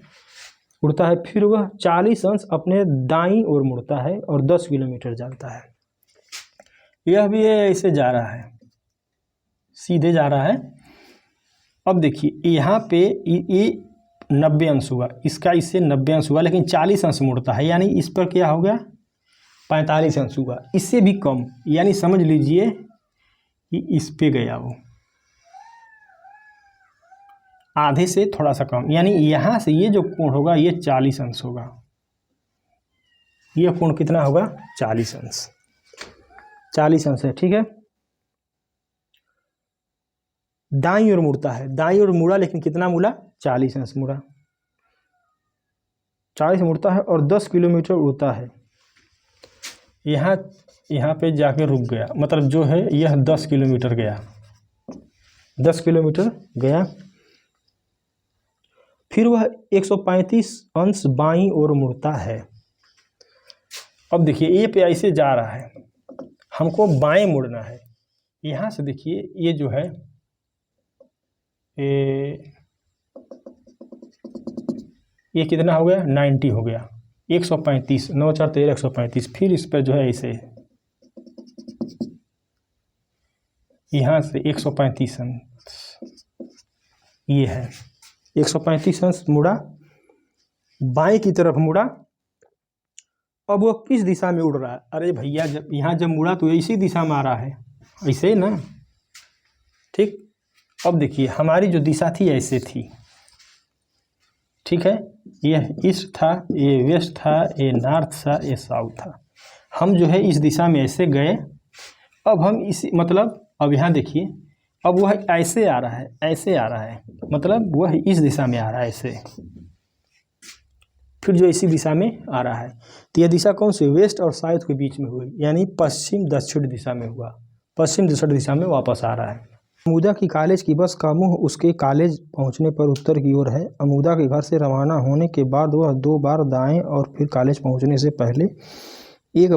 उड़ता है, फिर वह 40 अंश अपने दाईं ओर मुड़ता है और 10 किलोमीटर जाता है। यह भी ऐसे जा रहा है, सीधे जा रहा है। अब देखिए यहाँ पे ये 90 अंश हुआ, इसका इससे 90 अंश हुआ, लेकिन 40 अंश मुड़ता है, यानी इस पर क्या हो गया 45 अंश हुआ, इससे भी कम, यानी समझ लीजिए कि इस पे गया वो आधे से थोड़ा सा कम, यानी यहाँ से ये जो कोण होगा ये 40 अंश होगा, ये कोण कितना होगा 40 अंश, 40 अंश है, ठीक है। दाईं ओर मुड़ता है, दाईं ओर मुड़ा, लेकिन कितना मुड़ा 40 अंश मुड़ा, 40 मुड़ता है और 10 किलोमीटर उड़ता है। यहाँ पे जाके रुक गया, मतलब जो है यह 10 किलोमीटर गया, 10 किलोमीटर गया, फिर वह 135 अंश बाईं ओर मुड़ता है। अब देखिए ये पे ऐसे जा रहा है, हमको बाएं मुड़ना है, यहाँ से देखिए ये जो है ये कितना हो गया 90 हो गया, 135, 9 4 13 135, फिर इस पर जो है ऐसे यहाँ से 135 अंश, ये है 135 अंश मुड़ा, बाएं की तरफ मुड़ा। अब वो किस दिशा में उड़ रहा है, अरे भैया जब यहाँ जब मुड़ा तो इसी दिशा में आ रहा है, ऐसे ना, ठीक। अब देखिए हमारी जो दिशा थी ऐसे थी, ठीक है, यह ईस्ट था, ये वेस्ट था, ये नॉर्थ था, ये साउथ था, हम जो है इस दिशा में ऐसे गए। अब हम इसी मतलब अब यहाँ देखिए, अब वह ऐसे आ रहा है, ऐसे आ रहा है, मतलब वह इस दिशा में आ रहा है ऐसे, फिर जो इसी दिशा में आ रहा है, तो यह दिशा कौन सी वेस्ट और साउथ के बीच में हुई, यानी पश्चिम दक्षिण दिशा में हुआ, पश्चिम दक्षिण दिशा में वापस आ रहा है। अमूदा की कॉलेज की बस का मुंह उसके कॉलेज पहुंचने पर उत्तर की ओर है। अमूदा के घर से रवाना होने के बाद वह 2 बार दाएं और फिर कॉलेज पहुंचने से पहले एक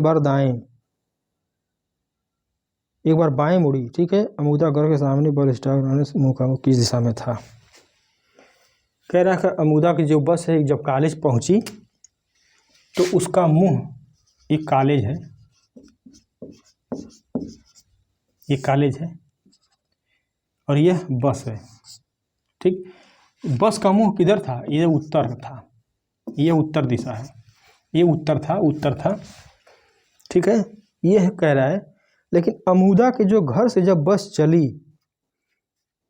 बार बाएं मुड़ी, ठीक है। अमूदा घर के सामने बस स्टॉप मुँह का मुँह किस दिशा में था। कह रहा है अमूदा की जो बस है जब कॉलेज पहुंची तो उसका मुंह, एक कॉलेज है, ये कॉलेज है और यह बस है, ठीक। बस का मुंह किधर था, ये उत्तर था, ये उत्तर दिशा है, ये उत्तर था, ठीक है। यह कह रहा है, लेकिन अमूदा के जो घर से जब बस चली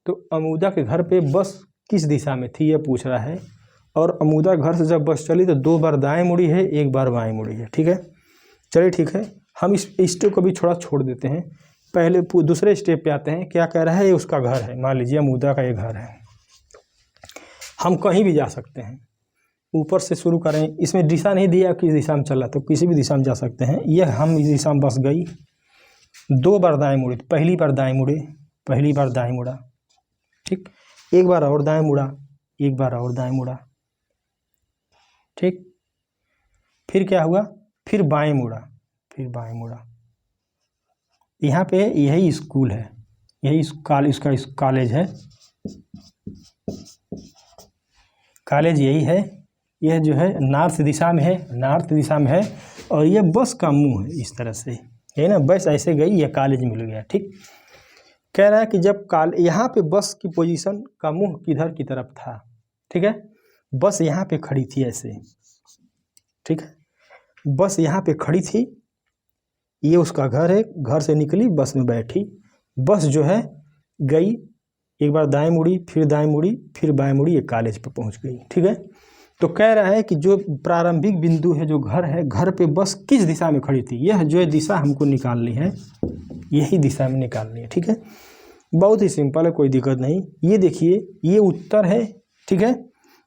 तो अमूदा के घर पे बस किस दिशा में थी, यह पूछ रहा है। और अमूदा घर से जब बस चली तो 2 बार दाएं मुड़ी है, 1 बार बाएं मुड़ी है, ठीक है। चलिए ठीक है, हम इस स्टेप को भी थोड़ा छोड़ देते हैं, पहले दूसरे स्टेप पे आते हैं। क्या कह रहा है, ये उसका घर है, मान लीजिए अमूदा का ये घर है, हम कहीं भी जा सकते हैं, ऊपर से शुरू करें, इसमें दिशा नहीं दिया किस दिशा में चला, तो किसी भी दिशा में जा सकते हैं। यह हम इस दिशा में बस गई, 2 बार दाएं मुड़ी, पहली बार दाएं मुड़ा, ठीक, 1 बार और दाएं मुड़ा, 1 बार और दाएं मुड़ा, ठीक। फिर क्या हुआ, फिर बाएं मुड़ा, यहाँ पे यही स्कूल है, यही इसका कॉलेज है, कॉलेज यही है। यह जो है नॉर्थ दिशा में है, और ये बस का मुंह है, इस तरह से है ना, बस ऐसे गई, यह कॉलेज मिल गया, ठीक। कह रहा है कि जब यहाँ पे बस की पोजीशन का मुंह किधर की तरफ था, ठीक है, बस यहाँ पे खड़ी थी ऐसे, ठीक है। बस यहाँ पे खड़ी थी, ये उसका घर है, घर से निकली बस में बैठी, बस जो है गई, एक बार दाएं मुड़ी, फिर दाएं मुड़ी, फिर बाएं मुड़ी, ये कॉलेज पे पहुंच गई। ठीक है, तो कह रहा है कि जो प्रारंभिक बिंदु है, जो घर है, घर पे बस किस दिशा में खड़ी थी, यह जो है दिशा हमको निकालनी है, यही दिशा में निकालनी है। ठीक है, बहुत ही सिंपल है, कोई दिक्कत नहीं। ये देखिए, ये उत्तर है। ठीक है,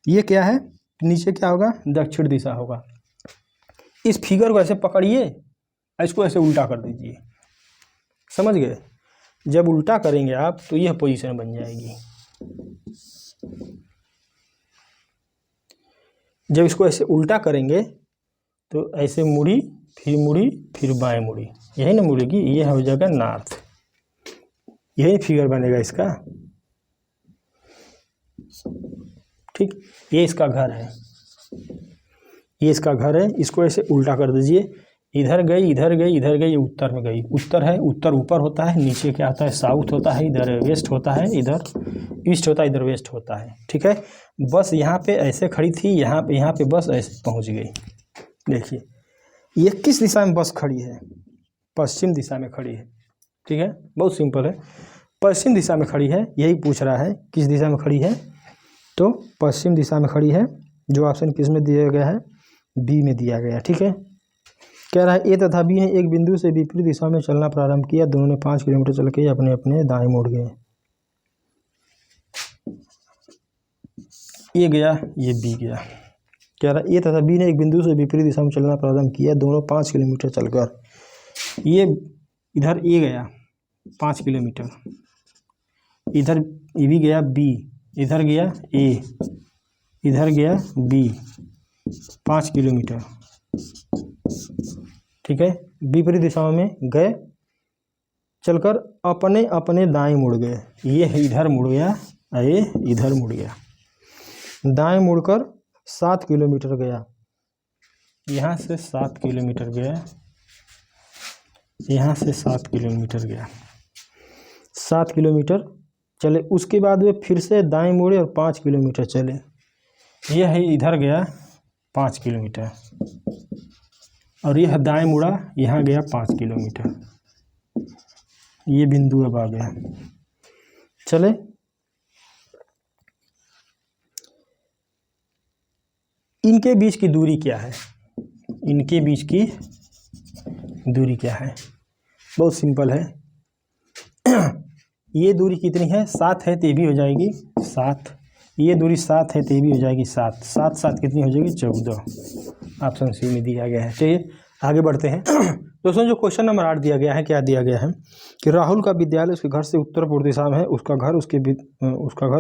ये क्या है, नीचे क्या होगा, दक्षिण दिशा होगा। इस फिगर को ऐसे पकड़िए, इसको ऐसे उल्टा कर दीजिए, समझ गए। जब उल्टा करेंगे आप तो यह पोजीशन बन जाएगी। जब इसको ऐसे उल्टा करेंगे तो ऐसे मुड़ी, फिर बाएं मुड़ी, यही ना मुड़ेगी, ये हो जाएगा नॉर्थ। यही फिगर बनेगा इसका। ठीक, ये इसका घर है, ये इसका घर है। इसको ऐसे उल्टा कर दीजिए, इधर गई, इधर गई, इधर गई, उत्तर में गई। उत्तर है, उत्तर ऊपर होता है, नीचे क्या होता है, साउथ होता है, इधर वेस्ट होता है, इधर ईस्ट होता है, इधर वेस्ट होता है। ठीक है, बस यहाँ पे ऐसे खड़ी थी, यहाँ पे बस ऐसे पहुँच गई। देखिए, ये किस दिशा में बस खड़ी है, पश्चिम दिशा में खड़ी है। ठीक है, बहुत सिंपल है, पश्चिम दिशा में खड़ी है, यही पूछ रहा है किस दिशा में खड़ी है, तो पश्चिम दिशा में खड़ी है। जो ऑप्शन किस में दिया गया है, बी में दिया गया। ठीक है, कह रहा है ए तथा बी ने एक बिंदु से विपरीत दिशा में चलना प्रारंभ किया, दोनों ने 5 किलोमीटर चल के अपने अपने दाएं मुड़ गए। ए गया, ये बी गया। कह रहा है ए तथा बी ने एक बिंदु से विपरीत दिशा में चलना प्रारंभ किया, दोनों 5 किलोमीटर चलकर। ये इधर ए गया 5 किलोमीटर, इधर ये भी गया बी, इधर गया ए, इधर गया बी, 5 किलोमीटर। ठीक है, विपरीत दिशाओं में गए, चलकर अपने अपने दाएं मुड़ गए। ये इधर मुड़ गया, ये इधर मुड़ गया, दाएं मुड़कर 7 किलोमीटर गया, यहाँ से 7 किलोमीटर गया, यहाँ से 7 किलोमीटर गया, 7 किलोमीटर चले। उसके बाद वे फिर से दाएं मुड़े और 5 किलोमीटर चले। यह है इधर गया 5 किलोमीटर, और यह दाएं मुड़ा, यहाँ गया 5 किलोमीटर। ये बिंदु अब आ गया। चले, इनके बीच की दूरी क्या है, इनके बीच की दूरी क्या है, बहुत सिंपल है। ये दूरी कितनी है, 7 है, तो ये भी हो जाएगी 7। ये दूरी 7 है, तो ये भी हो जाएगी 7। 7 7 कितनी हो जाएगी, 14। ऑप्शन सी में दिया गया है। चलिए आगे बढ़ते हैं। दोस्तों, जो क्वेश्चन नंबर 8 दिया गया है, क्या दिया गया है कि राहुल का विद्यालय उसके घर से उत्तर पूर्व दिशा में है, उसका घर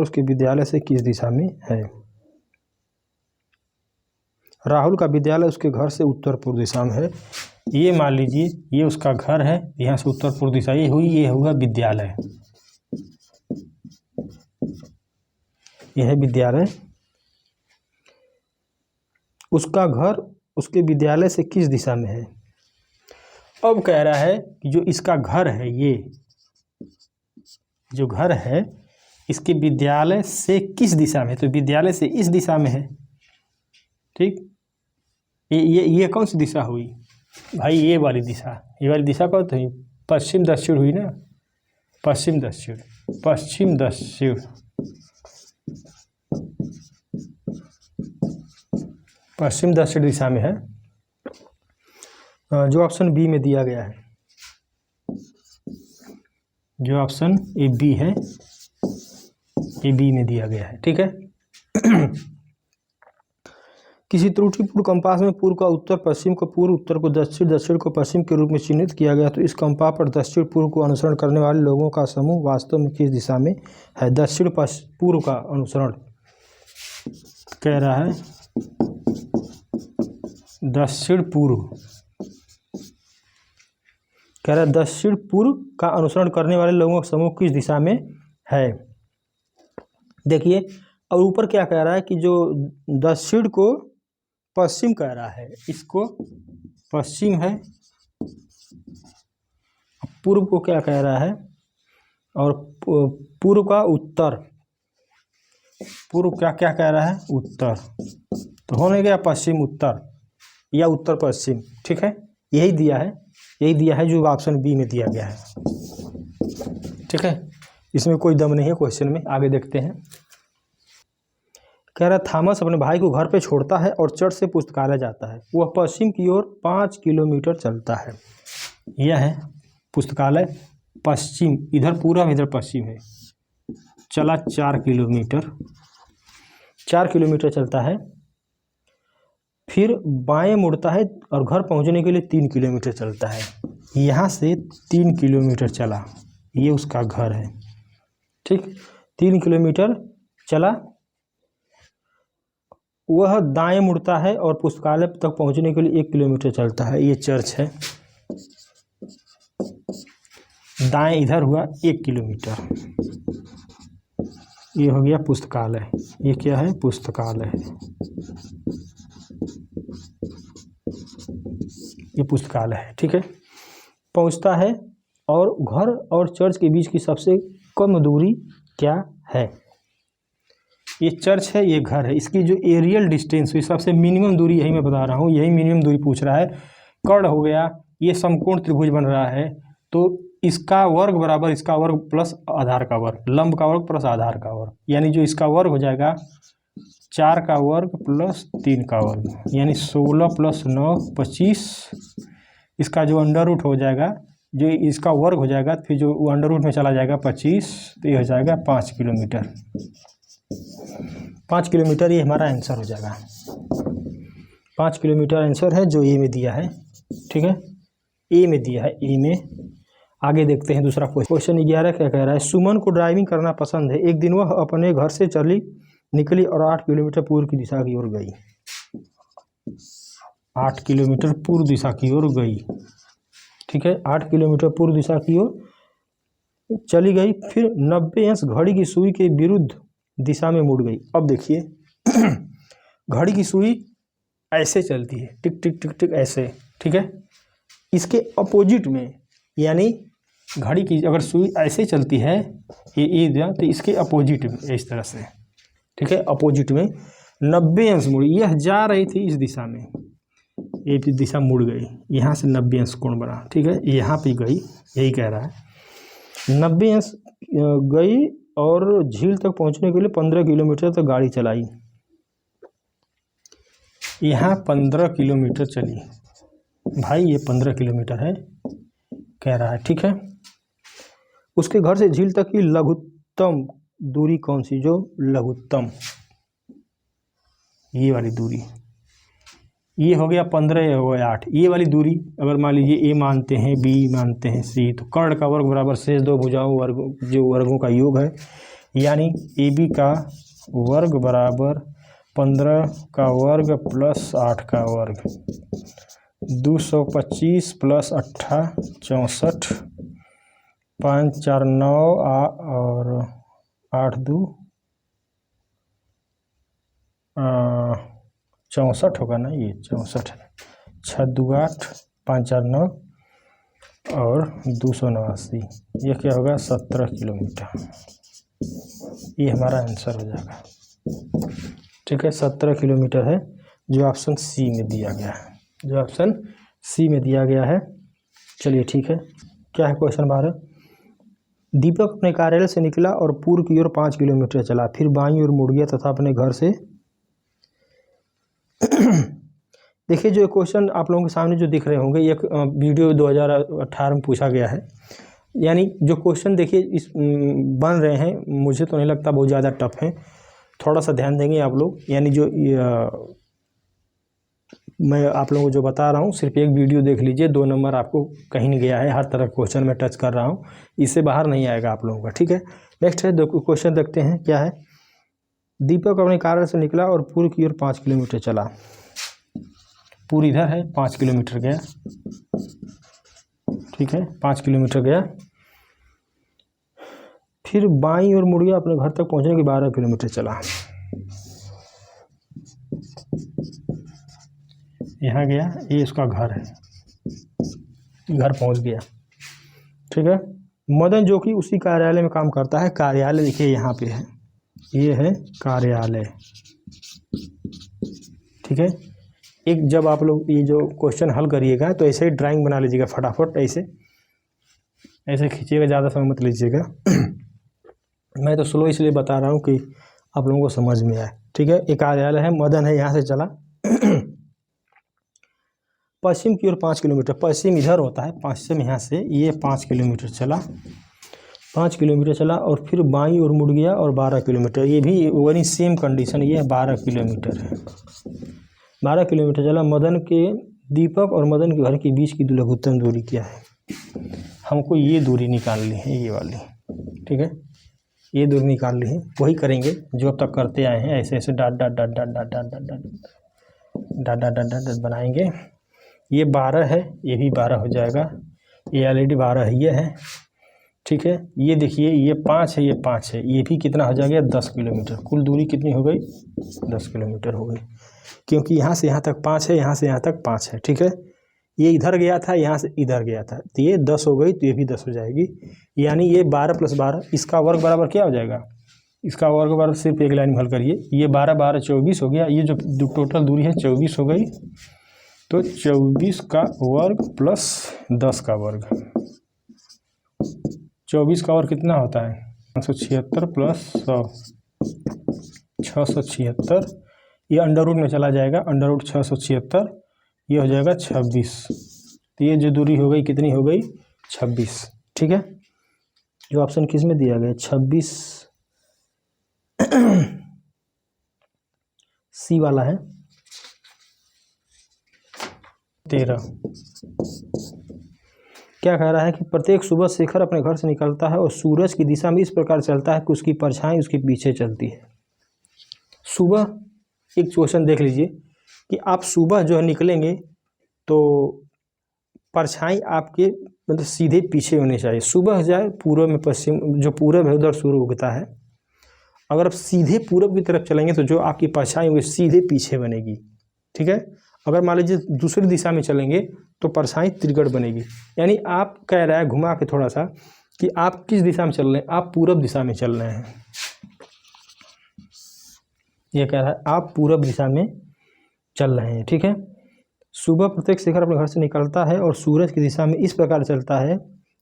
उसके विद्यालय से किस दिशा में है। राहुल का विद्यालय उसके घर से उत्तर पूर्व दिशा में है। ये मान लीजिए, ये उसका घर है, यहाँ से उत्तर पूर्व दिशा ये हुई, ये होगा विद्यालय, यह है विद्यालय। उसका घर उसके विद्यालय से किस दिशा में है। अब कह रहा है कि जो इसका घर है, ये जो घर है, इसके विद्यालय से किस दिशा में, तो विद्यालय से इस दिशा में है। ठीक, ये कौन सी दिशा हुई भाई, ये वाली दिशा, ये वाली दिशा कौन थी, पश्चिम दक्षिण हुई ना, पश्चिम दक्षिण, पश्चिम दक्षिण, पश्चिम दक्षिण दिशा में है, जो ऑप्शन बी में दिया गया है, जो ऑप्शन ए बी है, ये बी में दिया गया है। ठीक है। किसी त्रुटिपूर्ण कंपास में पूर्व का उत्तर पश्चिम को पूर्व, उत्तर को दक्षिण, दक्षिण को पश्चिम के रूप में चिन्हित किया गया, तो इस कंपास पर दक्षिण पूर्व को अनुसरण करने वाले लोगों का समूह वास्तव में किस दिशा में है। दक्षिण पूर्व का अनुसरण कह रहा है, दक्षिण पूर्व कह रहा है, दक्षिण पूर्व का अनुसरण करने वाले लोगों का समूह किस दिशा में है। देखिए, और ऊपर क्या कह रहा है कि जो दक्षिण को पश्चिम कह रहा है, इसको पश्चिम है, पूर्व को क्या कह रहा है, और पूर्व का उत्तर, पूर्व क्या क्या कह रहा है, उत्तर, तो होने गया पश्चिम उत्तर। या उत्तर पश्चिम। ठीक है, यही दिया है जो ऑप्शन बी में दिया गया है। ठीक है, इसमें कोई दम नहीं है क्वेश्चन में। आगे देखते हैं। कह रहा थॉमस अपने भाई को घर पे छोड़ता है और चर्च से पुस्तकालय जाता है। वह पश्चिम की ओर 5 किलोमीटर चलता है। यह है पुस्तकालय पश्चिम, इधर पूरब इधर पश्चिम है। चला 4 किलोमीटर, 4 किलोमीटर चलता है, फिर बाएं मुड़ता है और घर पहुंचने के लिए 3 किलोमीटर चलता है। यहाँ से 3 किलोमीटर चला, ये उसका घर है। ठीक, 3 किलोमीटर चला, वह दाएं मुड़ता है और पुस्तकालय तक पहुंचने के लिए 1 किलोमीटर चलता है। ये चर्च है, दाएं इधर हुआ 1 किलोमीटर। ये हो गया पुस्तकालय। ये क्या है? पुस्तकालय है, ये पुस्तकालय है। ठीक है, पहुंचता है और घर और चर्च के बीच की सबसे कम दूरी क्या है? ये चर्च है, ये घर है। इसकी जो एरियल डिस्टेंस हुई सबसे मिनिमम दूरी, यही मैं बता रहा हूँ, यही मिनिमम दूरी पूछ रहा है। कर्ण हो गया, ये समकोण त्रिभुज बन रहा है, तो इसका वर्ग बराबर इसका वर्ग प्लस आधार का वर्ग, लंब का वर्ग प्लस आधार का वर्ग, यानी जो इसका वर्ग हो जाएगा 4 का वर्ग प्लस 3 का वर्ग, यानी 16 + 9 25। इसका जो अंडर रूट हो जाएगा, जो इसका वर्ग हो जाएगा, फिर जो अंडर रूट में चला जाएगा 25, तो ये हो जाएगा 5 किलोमीटर। 5 किलोमीटर ये हमारा आंसर हो जाएगा। 5 किलोमीटर आंसर है जो ए में दिया है। ठीक है, ए में दिया है, ए में। आगे देखते हैं दूसरा क्वेश्चन 11 क्या कह रहा है? सुमन को ड्राइविंग करना पसंद है। एक दिन वह अपने घर से निकली और 8 किलोमीटर पूर्व की दिशा की ओर गई। 8 किलोमीटर पूर्व दिशा की ओर गई। ठीक है, 8 किलोमीटर पूर्व दिशा की ओर चली गई, फिर 90 अंश घड़ी की सुई के विरुद्ध दिशा में मुड़ गई। अब देखिए घड़ी की सुई ऐसे चलती है, टिक टिक टिक टिक ऐसे। ठीक है, इसके अपोजिट में, यानी घड़ी की अगर सुई ऐसे चलती है ये तो इसके अपोजिट में इस तरह से। ठीक है, अपोजिट में 90 अंश मुड़ी। यह जा रही थी इस दिशा में, ये दिशा मुड़ गई, यहाँ से 90 अंश कोण बना। ठीक है, यहाँ पे गई, यही कह रहा है। 90 अंश गई और झील तक पहुँचने के लिए 15 किलोमीटर तक गाड़ी चलाई। यहाँ 15 किलोमीटर चली भाई, ये 15 किलोमीटर है कह रहा है। ठीक है, उसके घर से झील तक की लघुत्तम दूरी कौन सी? जो लघुत्तम, ये वाली दूरी, ये हो गया 15, ये हो गया 8। ये वाली दूरी अगर मान लीजिए ए मानते हैं, बी मानते हैं, सी, तो कर्ण का वर्ग बराबर शेष 2 भुजाओं वर्ग, जो वर्गों का योग है, यानी ए बी का वर्ग बराबर 15 का वर्ग प्लस 8 का वर्ग, 225 + 8 64, 5 4 9 और 8 2 64 होगा ना, ये 64 है। 6 2 8, 5 4 9 और 289, ये क्या होगा? 17 किलोमीटर। ये हमारा आंसर हो जाएगा। ठीक है, 17 किलोमीटर है जो ऑप्शन सी में दिया गया है, जो ऑप्शन सी में दिया गया है। चलिए ठीक है, क्या है क्वेश्चन 12? दीपक अपने कार्यालय से निकला और पूर्व की ओर 5 किलोमीटर चला, फिर बाईं ओर मुड़ गया तथा अपने घर से देखिए जो क्वेश्चन आप लोगों के सामने जो दिख रहे होंगे, एक वीडियो 2018 में पूछा गया है। यानी जो क्वेश्चन देखिए इस बन रहे हैं, मुझे तो नहीं लगता बहुत ज़्यादा टफ है। थोड़ा सा ध्यान देंगे आप लोग, यानी जो मैं आप लोगों को जो बता रहा हूँ, सिर्फ एक वीडियो देख लीजिए, 2 नंबर आपको कहीं नहीं गया है। हर तरह क्वेश्चन में टच कर रहा हूँ, इससे बाहर नहीं आएगा आप लोगों का। ठीक है, नेक्स्ट है क्वेश्चन देखते हैं क्या है। दीपक अपने कार्यालय से निकला और पूर्व की ओर 5 किलोमीटर चला। पूर्व इधर है, 5 किलोमीटर गया। ठीक है, 5 किलोमीटर गया, फिर बाईं ओर मुड़ गया, अपने घर तक पहुंचने के 12 किलोमीटर चला। यहाँ गया, ये इसका घर है, घर पहुंच गया। ठीक है, मदन जो कि उसी कार्यालय में काम करता है, कार्यालय देखिए यहाँ पे है, ये है कार्यालय। ठीक है, एक जब आप लोग ये जो क्वेश्चन हल करिएगा तो ऐसे ही ड्राइंग बना लीजिएगा फटाफट, ऐसे ऐसे खींचिएगा, ज़्यादा समय मत लीजिएगा। मैं तो स्लो इसलिए बता रहा हूँ कि आप लोगों को समझ में आए, ठीक है। एक कार्यालय है, मदन है, यहाँ से चला पश्चिम की ओर 5 किलोमीटर, पश्चिम इधर होता है, पश्चिम यहाँ से ये 5 किलोमीटर चला, 5 किलोमीटर चला और फिर बाईं ओर मुड़ गया और 12 किलोमीटर, ये भी वही सेम कंडीशन, ये 12 किलोमीटर है। 12 किलोमीटर चला। मदन के दीपक और मदन के घर के बीच की लघुत्तम दूरी क्या है? हमको ये दूरी निकालनी है, ये वाली, ठीक है, ये दूरी निकालनी है। वही करेंगे जो अब तक करते आए हैं, ऐसे ऐसे dot dot dot dot dot dot dot dot dot dot dot बनाएंगे। ये 12 है, ये भी 12 हो जाएगा, ये ऑलरेडी 12 है, ये है, ठीक है। ये देखिए ये 5 है, ये 5 है, ये भी कितना हो जाएगा? 10 किलोमीटर। कुल दूरी कितनी हो गई? 10 किलोमीटर हो गई, क्योंकि यहाँ से यहाँ तक 5 है, यहाँ से यहाँ तक 5 है, ठीक है। ये इधर गया था, यहाँ से इधर गया था, तो ये 10 हो गई, तो ये भी 10 हो जाएगी। यानी ये 12 + 12, इसका वर्ग बराबर क्या हो जाएगा? इसका वर्ग बराबर सिर्फ एक लाइन में हल करिए, ये 12 12 24 हो गया, ये जो टोटल दूरी है 24 हो गई, तो 24 का वर्ग प्लस 10 का वर्ग, 24 का वर्ग कितना होता है? 576 प्लस 100, 676, ये अंडर रूट में चला जाएगा, अंडर रूट 676, ये हो जाएगा 26। तो ये जो दूरी हो गई कितनी हो गई? 26, ठीक है। जो ऑप्शन किस में दिया गया? 26 सी वाला है। 13 क्या कह रहा है कि प्रत्येक सुबह शेखर अपने घर से निकलता है और सूरज की दिशा में इस प्रकार चलता है कि उसकी परछाई उसके पीछे चलती है। सुबह एक क्वेश्चन देख लीजिए कि आप सुबह जो है निकलेंगे तो परछाई आपके मतलब सीधे पीछे होनी चाहिए। सुबह जाए पूर्व में, पश्चिम जो पूरब है उधर सूर्य उगता है, अगर आप सीधे पूरब की तरफ चलेंगे तो जो आपकी परछाई वो सीधे पीछे बनेगी, ठीक है। अगर मान लीजिए दूसरी दिशा में चलेंगे तो परछाई त्रिगण बनेगी। यानी आप कह रहा है घुमा के थोड़ा सा कि आप किस दिशा में चल रहे हैं? आप पूरब दिशा में चल रहे हैं, ये कह रहा है आप पूरब दिशा में चल रहे हैं, ठीक है। सुबह प्रत्येक शेखर अपने घर से निकलता है और सूरज की दिशा में इस प्रकार चलता है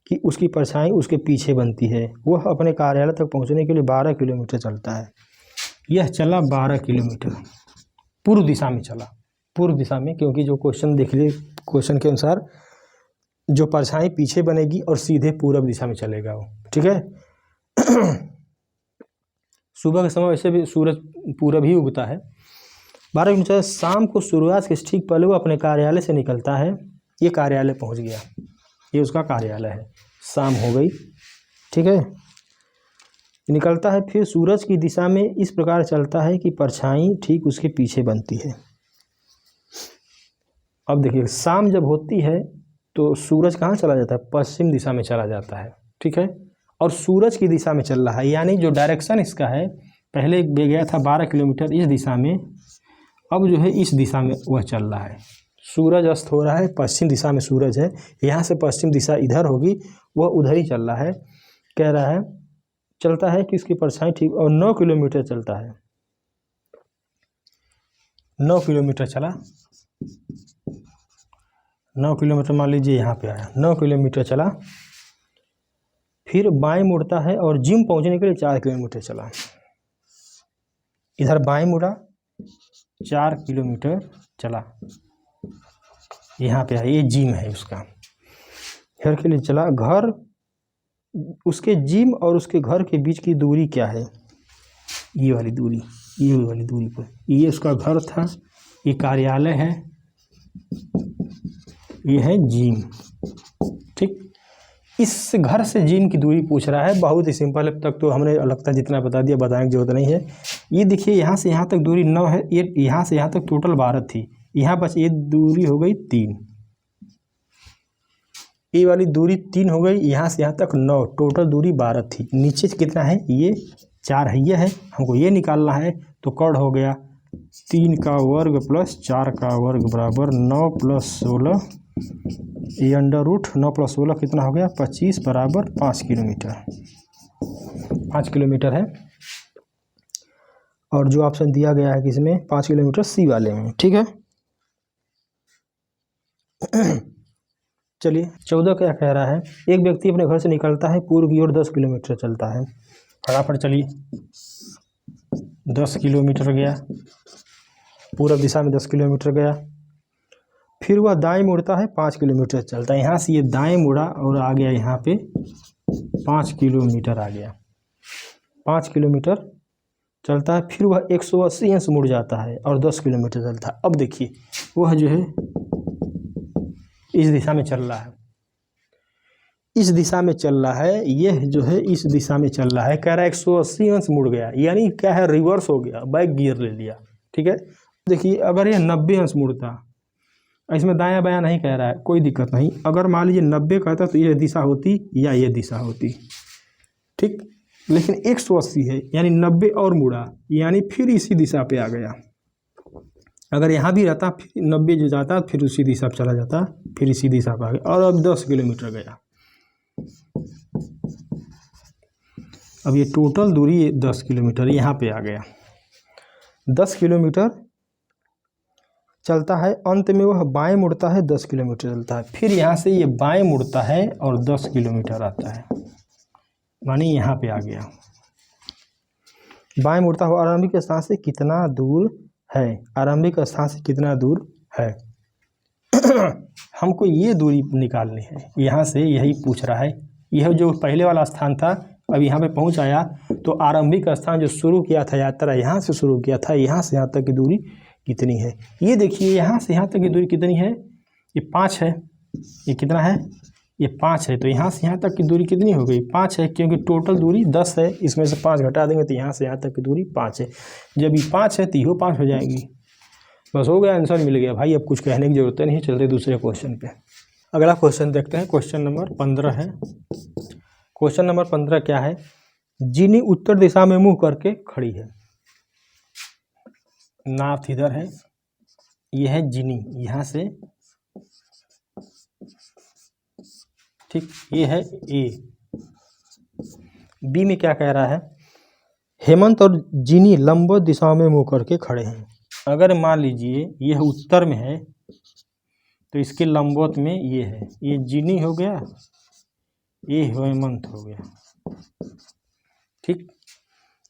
कि उसकी परछाई उसके पीछे बनती है। वह अपने कार्यालय तक पहुंचने के लिए 12 किलोमीटर चलता है। यह चला 12 किलोमीटर, पूर्व दिशा में चला, पूर्व दिशा में, क्योंकि जो क्वेश्चन देख लिए क्वेश्चन के अनुसार जो परछाई पीछे बनेगी और सीधे पूरब दिशा में चलेगा वो, ठीक है। सुबह के समय वैसे भी सूरज पूरब ही उगता है। 12 किलोमीटर। शाम को सूर्यास्त के ठीक पहले वो अपने कार्यालय से निकलता है, ये कार्यालय पहुंच गया, ये उसका कार्यालय है, शाम हो गई, ठीक है। निकलता है, फिर सूरज की दिशा में इस प्रकार चलता है कि परछाई ठीक उसके पीछे बनती है। अब देखिए शाम जब होती है तो सूरज कहाँ चला जाता है? पश्चिम दिशा में चला जाता है, ठीक है, और सूरज की दिशा में चल रहा है। यानी जो डायरेक्शन इसका है, पहले गया था 12 किलोमीटर इस दिशा में, अब जो है इस दिशा में वह चल रहा है। सूरज अस्त हो रहा है, पश्चिम दिशा में सूरज है, यहाँ से पश्चिम दिशा इधर होगी, वह उधर ही चल रहा है। कह रहा है चलता है कि इसकी परछाई ठीक, और 9 किलोमीटर चलता है, 9 किलोमीटर चला, 9 किलोमीटर मान लीजिए यहाँ पे आया, 9 किलोमीटर चला, फिर बाएं मुड़ता है और जिम पहुँचने के लिए 4 किलोमीटर चला। इधर बाएं मुड़ा, 4 किलोमीटर चला, यहाँ पे आया, ये जिम है उसका, घर के लिए चला। घर, उसके जिम और उसके घर के बीच की दूरी क्या है? ये वाली दूरी, ये वाली दूरी पर, ये उसका घर था, ये कार्यालय है, ये है जिम, ठीक। इस घर से जिम की दूरी पूछ रहा है, बहुत ही सिंपल है। अब तक तो हमने लगता जितना बता दिया, बताने की जरूरत नहीं है। ये देखिए यहाँ से यहाँ तक दूरी 9 है, ये यहाँ से यहाँ तक टोटल 12 थी, यहाँ बस ये दूरी हो गई 3, ये वाली दूरी 3 हो गई, यहाँ से यहाँ तक 9, टोटल दूरी 12 थी। नीचे कितना है? ये 4 है, ये है, हमको ये निकालना है, तो कर्ण हो गया 3 का वर्ग प्लस 4 का वर्ग बराबर 9 + 16, ये अंडर रूट 9 + 16 कितना हो गया? 25 बराबर 5 किलोमीटर, 5 किलोमीटर है। और जो ऑप्शन दिया गया है किसमें? 5 किलोमीटर सी वाले में, ठीक है। चलिए 14 क्या कह रहा है, एक व्यक्ति अपने घर से निकलता है, पूर्व की ओर 10 किलोमीटर चलता है। फटाफट चलिए, 10 किलोमीटर गया, पूर्व दिशा में 10 किलोमीटर गया, फिर वह दाएं मुड़ता है, 5 किलोमीटर चलता है। यहाँ से ये दाएं मुड़ा और आ गया यहाँ पे 5 किलोमीटर आ गया, 5 किलोमीटर चलता है, फिर वह 180 अंश मुड़ जाता है और 10 किलोमीटर चलता है। अब देखिए वह जो है इस दिशा में चल रहा है, इस दिशा में चल रहा है, यह जो है इस दिशा में चल रहा है, कह रहा है 180 अंश मुड़ गया, यानी क्या है, रिवर्स हो गया, बैक गियर ले लिया। ठीक है, देखिए अगर यह 90 अंश मुड़ता, इसमें दायां बायां नहीं कह रहा है, कोई दिक्कत नहीं। अगर मान लीजिए 90 कहता तो यह दिशा होती या यह दिशा होती, ठीक, लेकिन 180 है यानी 90 और मुड़ा, यानी फिर इसी दिशा पे आ गया। अगर यहाँ भी रहता फिर 90 जो जाता फिर उसी दिशा पर चला जाता, फिर इसी दिशा पर आ गया, और अब 10 किलोमीटर गया। अब ये टोटल दूरी 10 किलोमीटर यहाँ पे आ गया, 10 किलोमीटर चलता है, अंत में वह बाएं मुड़ता है, 10 किलोमीटर चलता है, फिर यहाँ से ये बाएं मुड़ता है और 10 किलोमीटर आता है, माने यहाँ पे आ गया। बाएं मुड़ता हुआ आरंभिक स्थान से कितना दूर है, आरंभिक स्थान से कितना दूर है हमको ये दूरी निकालनी है, यहाँ से यही पूछ रहा है। यह जो पहले वाला स्थान था, अब यहाँ पे पहुँच आया, तो आरंभिक स्थान जो शुरू किया था यात्रा, यहाँ से शुरू किया था, यहाँ से यहाँ तक की दूरी कितनी है। ये देखिए यहाँ से यहाँ तक की दूरी कितनी है, ये 5 है, ये कितना है, ये 5 है, तो यहाँ से यहाँ तक की दूरी कितनी हो गई, 5 है, क्योंकि टोटल दूरी 10 है, इसमें से 5 घटा देंगे तो यहाँ से यहाँ तक की दूरी 5 है। जब ये 5 है तो ये 5 हो जाएगी, बस हो गया, आंसर मिल गया भाई। अब कुछ कहने की जरूरत नहीं, चलते दूसरे क्वेश्चन पे। अगला क्वेश्चन देखते हैं, क्वेश्चन नंबर 15 है। क्वेश्चन नंबर 15 क्या है, जिनी उत्तर दिशा में मुँह करके खड़ी है, नॉर्थ इधर है, यह है जिनी, यहाँ से ठीक, ये है ए। बी में क्या कह रहा है, हेमंत और जिनी लंबवत दिशा में मुँह करके खड़े हैं। अगर मान लीजिए यह उत्तर में है तो इसके लंबवत में ये है, ये जिनी हो गया, ये हेमंत हो गया, ठीक।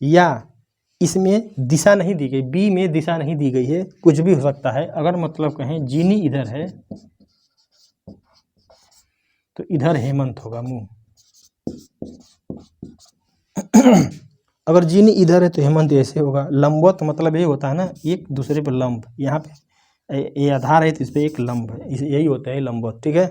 या इसमें दिशा नहीं दी गई, बी में दिशा नहीं दी गई है, कुछ भी हो सकता है। अगर मतलब कहें जिनी इधर है तो इधर हेमंत होगा मुंह, अगर जिनी इधर है तो हेमंत ऐसे होगा। लंबवत मतलब ये होता है ना, एक दूसरे पर लंब, यहाँ पे ये आधार है तो इस पर एक लंब है, यही होता है लंबवत, ठीक है।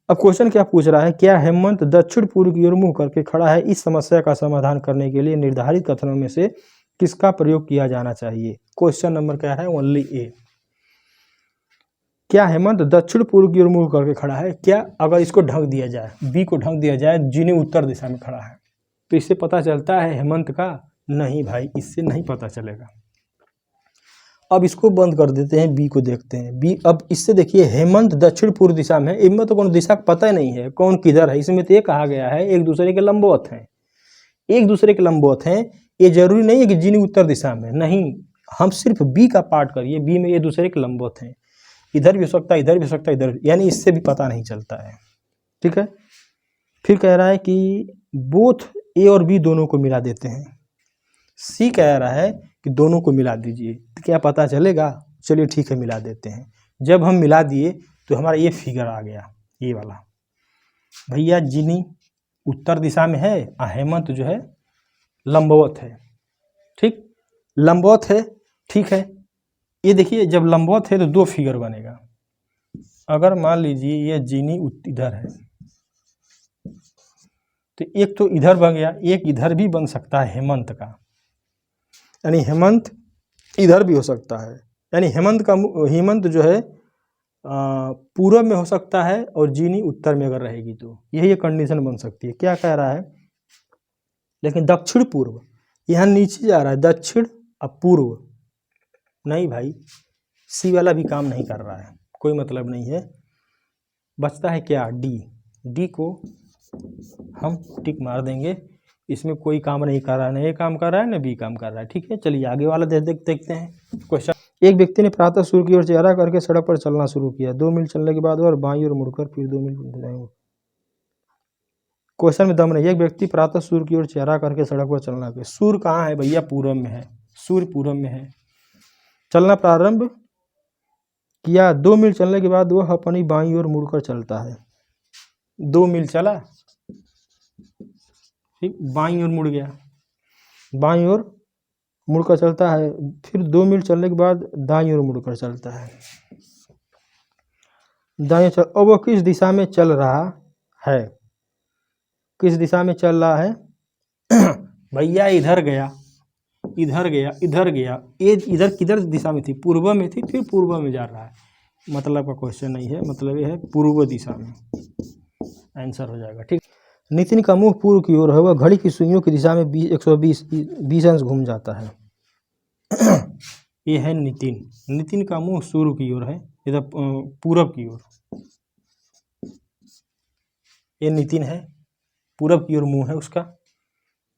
अब क्वेश्चन क्या पूछ रहा है, क्या हेमंत दक्षिण पूर्व की ओर मुंह करके खड़ा है, इस समस्या का समाधान करने के लिए निर्धारित कथनों में से किसका प्रयोग किया जाना चाहिए। क्वेश्चन नंबर क्या है, ओनली ए। क्या हेमंत दक्षिण पूर्व की ओर मुंह करके खड़ा है, क्या अगर इसको ढक दिया जाए, बी को ढक दिया जाए, जिनी उत्तर दिशा में खड़ा है, तो इससे पता चलता है हेमंत का, नहीं भाई इससे नहीं पता चलेगा। अब इसको बंद कर देते हैं, बी को देखते हैं। बी, अब इससे देखिए हेमंत दक्षिण पूर्व दिशा में है, इनमें तो कौन दिशा पता ही नहीं है कौन किधर है, इसमें तो ये कहा गया है एक दूसरे के लंबवत हैं, एक दूसरे के लंबवत हैं। ये जरूरी नहीं है कि जिनी उत्तर दिशा में, नहीं, हम सिर्फ बी का पार्ट करिए, बी में ये दूसरे के लंबवत हैं, इधर भी हो सकता है, इधर भी हो सकता है, इधर, यानी इससे भी पता नहीं चलता है, ठीक है। फिर कह रहा है कि बोथ ए और बी दोनों को मिला देते हैं। सी कह रहा है कि दोनों को मिला दीजिए, तो क्या पता चलेगा, चलिए ठीक है मिला देते हैं। जब हम मिला दिए तो हमारा ये फिगर आ गया, ये वाला, भैया जिनी उत्तर दिशा में है, हेमंत जो है लंबवत है, ठीक, लंबवत है, ठीक है। ये देखिए जब लंबवत है तो दो फिगर बनेगा। अगर मान लीजिए ये जिनी इधर है तो एक तो इधर बन गया, एक इधर भी बन सकता है हेमंत का, यानी हेमंत इधर भी हो सकता है, यानी हेमंत जो है पूर्व में हो सकता है और जिनी उत्तर में अगर रहेगी तो यही कंडीशन बन सकती है। क्या कह रहा है, लेकिन दक्षिण पूर्व यहाँ नीचे जा रहा है, दक्षिण और पूर्व नहीं भाई, सी वाला भी काम नहीं कर रहा है, कोई मतलब नहीं है। बचता है क्या, डी। डी को हम टिक मार देंगे, इसमें कोई काम नहीं कर रहा है, ना ये काम कर रहा है ना बी काम कर रहा है, ठीक है। चलिए आगे वाला देखते हैं क्वेश्चन। एक व्यक्ति ने प्रातः सूर्य की ओर चेहरा करके सड़क पर चलना शुरू किया। 2 मील चलने के बाद वह बाईं ओर मुड़कर फिर 2 मील दाईं। क्वेश्चन में दम नहीं। एक व्यक्ति प्रातः सूर्य की ओर चेहरा करके सड़क पर चलना किया। सूर्य कहाँ है भैया? पूरब में है। सूर्य पूरब में है। चलना प्रारंभ किया। 2 मील चलने के बाद वह अपनी बाईं ओर मुड़कर चलता है। 2 मील चला, ठीक, बाईं ओर मुड़ गया, बाईं ओर मुड़कर चलता है। फिर 2 मील चलने के बाद दाईं ओर मुड़कर चलता है। दाईं ओर अब वह किस दिशा में चल रहा है? किस दिशा में चल रहा है? भैया इधर गया, इधर गया, इधर गया। ये इधर किधर दिशा में थी? पूर्व में थी, फिर पूर्व में जा रहा है। मतलब का क्वेश्चन नहीं है, मतलब ये है पूर्व दिशा में। आंसर हो जाएगा, ठीक। नितिन का मुंह पूर्व की ओर है। वह घड़ी की सुइयों की दिशा में 120 अंश घूम जाता है। ये है नितिन। नितिन का मुंह सूर्य की ओर है, इधर पूरब की ओर। ये नितिन है, पूरब की ओर मुंह है उसका।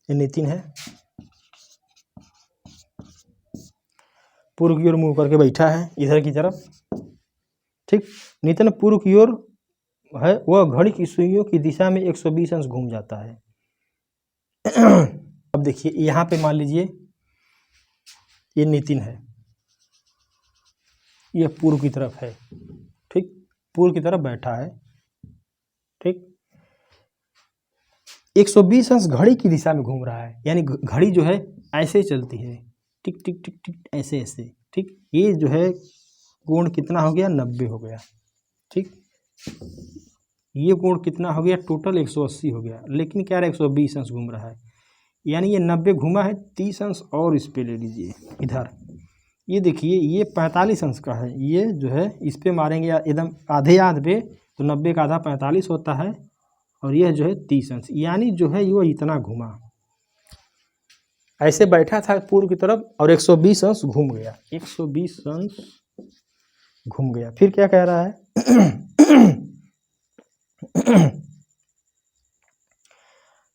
ये नितिन है, पूर्व की ओर मुंह करके बैठा है इधर की तरफ, ठीक। नितिन पूर्व की ओर है। वह घड़ी की सुइयों की दिशा में 120 अंश घूम जाता है। अब देखिए यहाँ पे मान लीजिए ये नितिन है, ये पूर्व की तरफ है, ठीक, पूर्व की तरफ बैठा है, ठीक। 120 अंश घड़ी की दिशा में घूम रहा है, यानी घड़ी जो है ऐसे चलती है, टिक टिक टिक टिक, ऐसे ऐसे, ठीक। ये जो है कोण कितना हो गया? 90 हो गया, ठीक। ये कोण कितना हो गया? टोटल 180 हो गया। लेकिन क्या रहा? 120 अंश घूम रहा है, यानी ये 90 घूमा है, 30 अंश और इस पे ले लीजिए इधर। ये देखिए ये 45 अंश का है, ये जो है इस पे मारेंगे एकदम आधे आध पे, तो 90 का आधा 45 होता है, और यह जो है 30 अंश, यानी जो है वो इतना घूमा। ऐसे बैठा था पूर्व की तरफ और 120 अंश घूम गया, 120 अंश घूम गया। फिर क्या कह रहा है?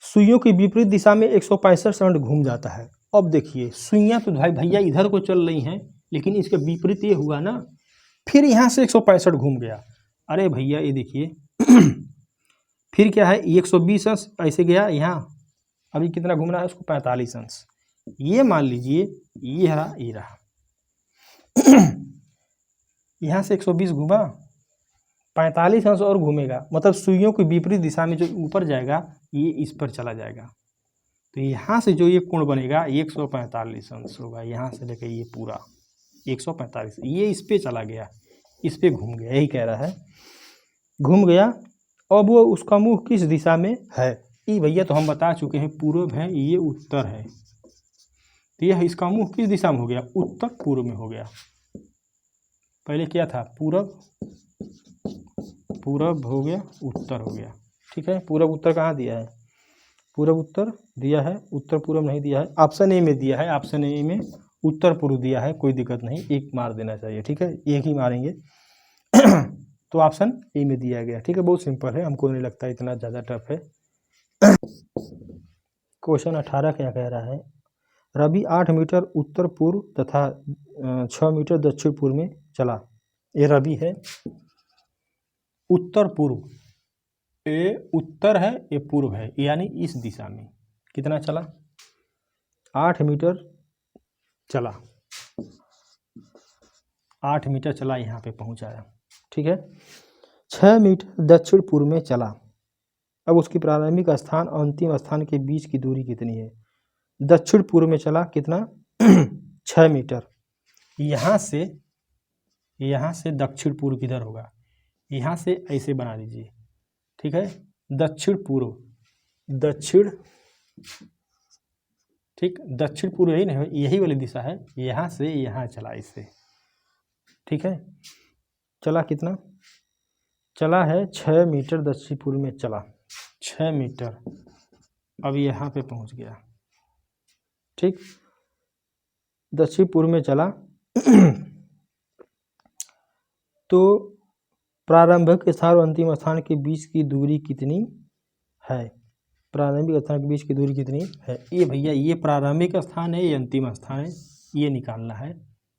सुइयों की विपरीत दिशा में 165 अंश घूम जाता है। अब देखिए सुइयां तो भाई भैया इधर को चल रही हैं, लेकिन इसके विपरीत ये हुआ ना, फिर यहाँ से 165 घूम गया। अरे भैया ये देखिए फिर क्या है? 120 अंश ऐसे गया यहाँ, अभी कितना घूम रहा है उसको? 45 अंश। ये मान लीजिए ये रहा, ये रहा। यहाँ से 120 घूमा, 45 अंश और घूमेगा, मतलब सुइयों की विपरीत दिशा में जो ऊपर जाएगा ये इस पर चला जाएगा, तो यहाँ से जो ये कोण बनेगा 145 अंश होगा। यहाँ से लेकर ये पूरा 145, ये इस पे चला गया, इस पे घूम गया, यही कह रहा है, घूम गया। अब वो उसका मुंह किस दिशा में है? ये भैया तो हम बता चुके हैं, पूर्व है, ये उत्तर है, तो यह इसका मुंह किस दिशा में हो गया? उत्तर पूर्व में हो गया। पहले क्या था? पूरब, पूरब हो गया, उत्तर हो गया, ठीक है। पूरब उत्तर कहाँ दिया है? पूरब उत्तर दिया है, उत्तर पूरब नहीं दिया है। ऑप्शन ए में दिया है, ऑप्शन ए में उत्तर पूर्व दिया है, कोई दिक्कत नहीं, एक मार देना चाहिए, ठीक है, एक ही मारेंगे। तो ऑप्शन ए में दिया गया, ठीक है, बहुत सिंपल है, हमको नहीं लगता इतना ज़्यादा टफ है। क्वेश्चन 18 क्या कह रहा है? रवि 8 मीटर उत्तर पूर्व तथा 6 मीटर दक्षिण पूर्व में चला। ये रवि है, उत्तर पूर्व, ये उत्तर है, ये पूर्व है, यानी इस दिशा में कितना चला? 8 मीटर चला, 8 मीटर चला, यहाँ पे पहुँचाया, ठीक है। 6 मीटर दक्षिण पूर्व में चला। अब उसकी प्रारंभिक स्थान और अंतिम स्थान के बीच की दूरी कितनी है? दक्षिण पूर्व में चला कितना? 6 मीटर। यहाँ से दक्षिण पूर्व किधर होगा? यहाँ से ऐसे बना लीजिए, ठीक है, दक्षिण पूर्व, दक्षिण, ठीक, दक्षिण पूर्व यही नहीं, यही वाली दिशा है, यहाँ से यहाँ चला इससे, ठीक है। चला कितना? चला है 6 मीटर दक्षिण पूर्व में चला, 6 मीटर, अब यहाँ पे पहुँच गया, ठीक, दक्षिण पूर्व में चला। तो प्रारंभिक स्थान और अंतिम स्थान के बीच की दूरी कितनी है? प्रारंभिक स्थान के बीच की दूरी कितनी है? ये भैया ये प्रारंभिक स्थान है, ये अंतिम स्थान है, ये निकालना है,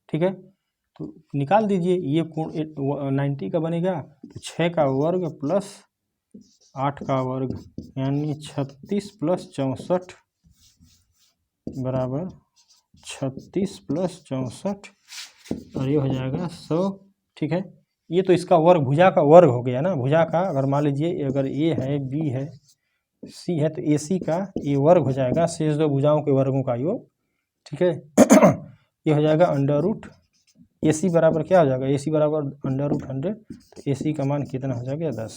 ठीक है। तो निकाल दीजिए, ये कोण 90 का बनेगा, तो 6 का वर्ग प्लस 8 का वर्ग यानी 36 प्लस 64 बराबर 36 प्लस 64 और ये हो जाएगा 100। ठीक है, ये तो इसका वर्ग, भुजा का वर्ग हो गया ना। भुजा का अगर मान लीजिए अगर ए है, बी है, सी है, तो ए सी का ये वर्ग हो जाएगा, शेष दो भुजाओं के वर्गों का योग। ठीक है ये हो जाएगा अंडर रूट ए सी बराबर क्या हो जाएगा, ए सी बराबर अंडर रूट 100। तो ए सी का मान कितना हो जाएगा 10।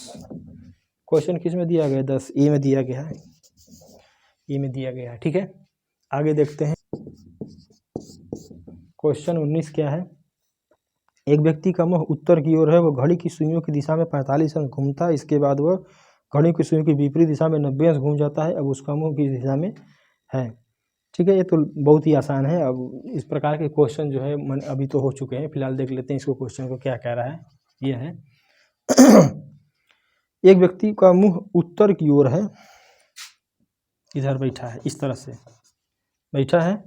क्वेश्चन किस में दिया गया, 10 ए में दिया गया है, ए में दिया गया है। ठीक है, आगे देखते हैं। क्वेश्चन 19 क्या है, एक व्यक्ति का मुंह उत्तर की ओर है, वह घड़ी की सुइयों की दिशा में 45 अंश घूमता है, इसके बाद वह घड़ी की सुइयों की विपरीत दिशा में 90 अंश घूम जाता है। अब उसका मुंह किस दिशा में है। ठीक है, ये तो बहुत ही आसान है। अब इस प्रकार के क्वेश्चन जो है अभी तो हो चुके हैं, फिलहाल देख लेते हैं इसको, क्वेश्चन को क्या कह रहा है। ये है एक व्यक्ति का मुंह उत्तर की ओर है, इधर बैठा है, इस तरह से बैठा है,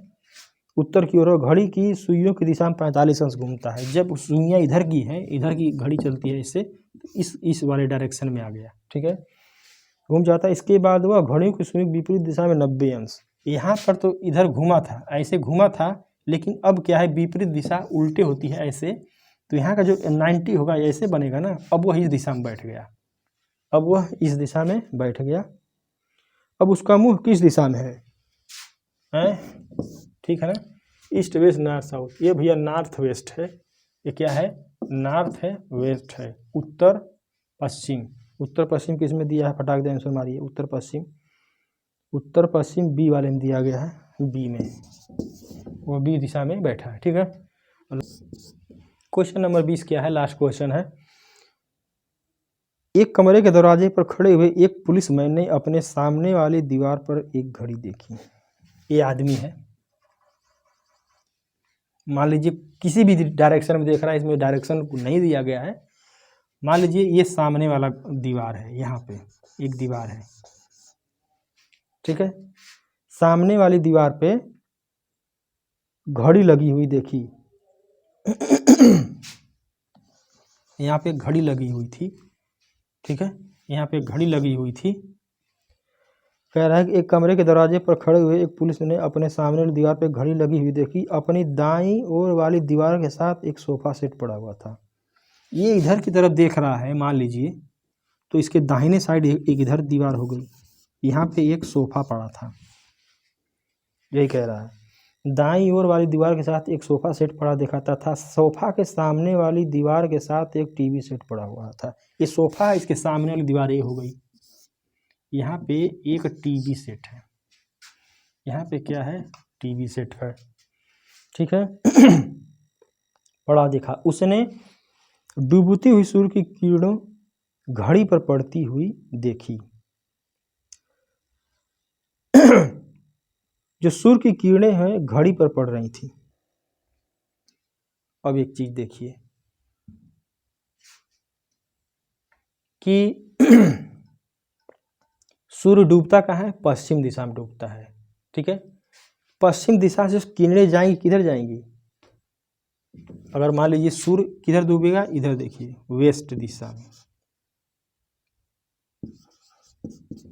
उत्तर की ओर घड़ी की सुइयों की दिशा में 45 अंश घूमता है। जब सुइयाँ इधर की है, इधर की घड़ी चलती है इससे, इस वाले डायरेक्शन में आ गया। ठीक है, घूम जाता है। इसके बाद वह घड़ियों की सुइयों की विपरीत दिशा में 90 अंश, यहाँ पर तो इधर घूमा था, ऐसे घूमा था, लेकिन अब क्या है, विपरीत दिशा उल्टे होती है ऐसे, तो यहाँ का जो 90 होगा ऐसे बनेगा ना। अब वह इस दिशा में बैठ गया, अब वह इस दिशा में बैठ गया। अब उसका मुंह किस दिशा में है? ठीक है ना, ईस्ट वेस्ट नॉर्थ साउथ, ये भैया नॉर्थ वेस्ट है, ये क्या है, नॉर्थ है, वेस्ट है, उत्तर पश्चिम। उत्तर पश्चिम किस में दिया है, फटाक दे आंसर मारिए। उत्तर पश्चिम, उत्तर पश्चिम बी वाले में दिया गया है, बी में, वो बी दिशा में बैठा है। ठीक है, क्वेश्चन नंबर 20 क्या है, लास्ट क्वेश्चन है। एक कमरे के दरवाजे पर खड़े हुए एक पुलिसमैन ने अपने सामने वाली दीवार पर एक घड़ी देखी। ये आदमी है, मान लीजिए किसी भी डायरेक्शन में देख रहा है, इसमें डायरेक्शन नहीं दिया गया है। मान लीजिए ये सामने वाला दीवार है, यहाँ पे एक दीवार है। ठीक है, सामने वाली दीवार पे घड़ी लगी हुई देखी यहाँ पे घड़ी लगी हुई थी। ठीक है, यहाँ पे घड़ी लगी हुई थी। कह रहा है कि एक कमरे के दरवाजे पर खड़े हुए एक पुलिस ने अपने सामने वाली दीवार पर घड़ी लगी हुई देखी। अपनी दाईं ओर वाली दीवार के साथ एक सोफा सेट पड़ा हुआ था। ये इधर की तरफ देख रहा है मान लीजिए, तो इसके दाहिने साइड एक इधर दीवार हो गई, यहाँ पे एक सोफा पड़ा था। यही कह रहा है, दाईं ओर वाली दीवार के साथ एक सोफा सेट पड़ा दिखाता था। सोफा के सामने वाली दीवार के साथ एक टीवी सेट पड़ा हुआ था। ये सोफा है, इसके सामने वाली दीवार ये हो गई, यहाँ पे एक टीवी सेट है, यहाँ पे क्या है, टीवी सेट है। ठीक है पड़ा दिखा। उसने डूबती हुई सूर्य की किरणों घड़ी पर पड़ती हुई देखी। जो सूर्य की किरणें हैं घड़ी पर पड़ रही थी। अब एक चीज देखिए कि सूर्य डूबता कहाँ है, पश्चिम दिशा में डूबता है। ठीक है, पश्चिम दिशा से किरणें जाएंगी, किधर जाएंगी, अगर मान लीजिए सूर्य किधर डूबेगा, इधर देखिए वेस्ट दिशा में,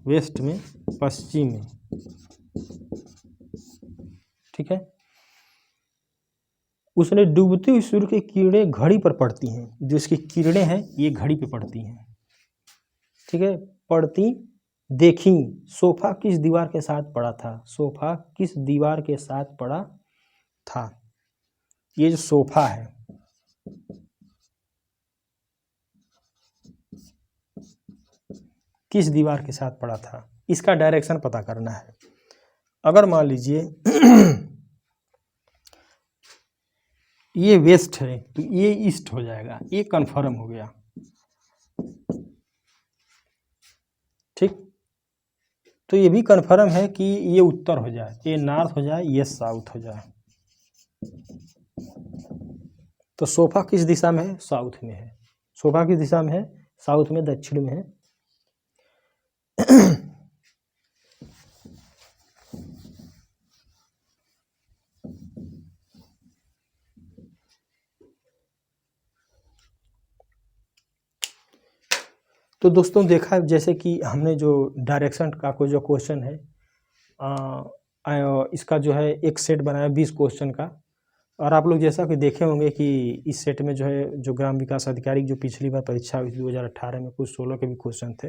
वेस्ट में, पश्चिम में। ठीक है, उसने डूबती हुई सूर्य की किरणें घड़ी पर पड़ती हैं, जो इसकी किरणें हैं ये घड़ी पे पड़ती हैं। ठीक है, पड़ती देखी। सोफा किस दीवार के साथ पड़ा था, सोफा किस दीवार के साथ पड़ा था। ये जो सोफा है किस दीवार के साथ पड़ा था, इसका डायरेक्शन पता करना है। अगर मान लीजिए ये वेस्ट है तो ये ईस्ट हो जाएगा, ये कंफर्म हो गया। ठीक, तो ये भी कंफर्म है कि ये उत्तर हो जाए, ये नॉर्थ हो जाए, ये साउथ हो जाए। तो सोफा किस दिशा में है, साउथ में है। सोफा किस दिशा में है, साउथ में, दक्षिण में है। तो दोस्तों देखा जैसे कि हमने जो डायरेक्शन का कोई जो क्वेश्चन है इसका जो है एक सेट बनाया 20 क्वेश्चन का, और आप लोग जैसा कि देखे होंगे कि इस सेट में जो है जो ग्राम विकास अधिकारी जो पिछली बार परीक्षा हुई थी 2018 में, कुछ 16 के भी क्वेश्चन थे,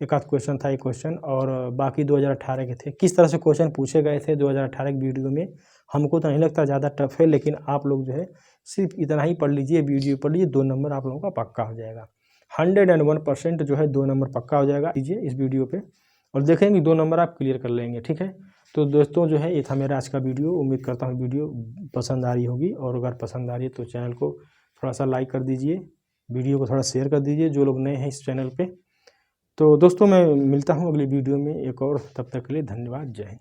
एक आध क्वेश्चन था एक क्वेश्चन, और बाकी 2018 के थे। किस तरह से क्वेश्चन पूछे गए थे 2018 की वीडियो में, हमको तो नहीं लगता ज़्यादा टफ है, लेकिन आप लोग जो है सिर्फ इतना ही पढ़ लीजिए, वीडियो पढ़ लीजिए, 2 नंबर आप लोगों का पक्का हो जाएगा। 101% जो है 2 नंबर पक्का हो जाएगा लीजिए इस वीडियो पे, और देखेंगे 2 नंबर आप क्लियर कर लेंगे। ठीक है, तो दोस्तों जो है ये था मेरा आज का वीडियो। उम्मीद करता हूँ वीडियो पसंद आ रही होगी, और अगर पसंद आ रही है तो चैनल को थोड़ा सा लाइक कर दीजिए, वीडियो को थोड़ा शेयर कर दीजिए जो लोग नए हैं इस चैनल पे। तो दोस्तों मैं मिलता हूँ अगली वीडियो में एक और, तब तक के लिए धन्यवाद, जय हिंद।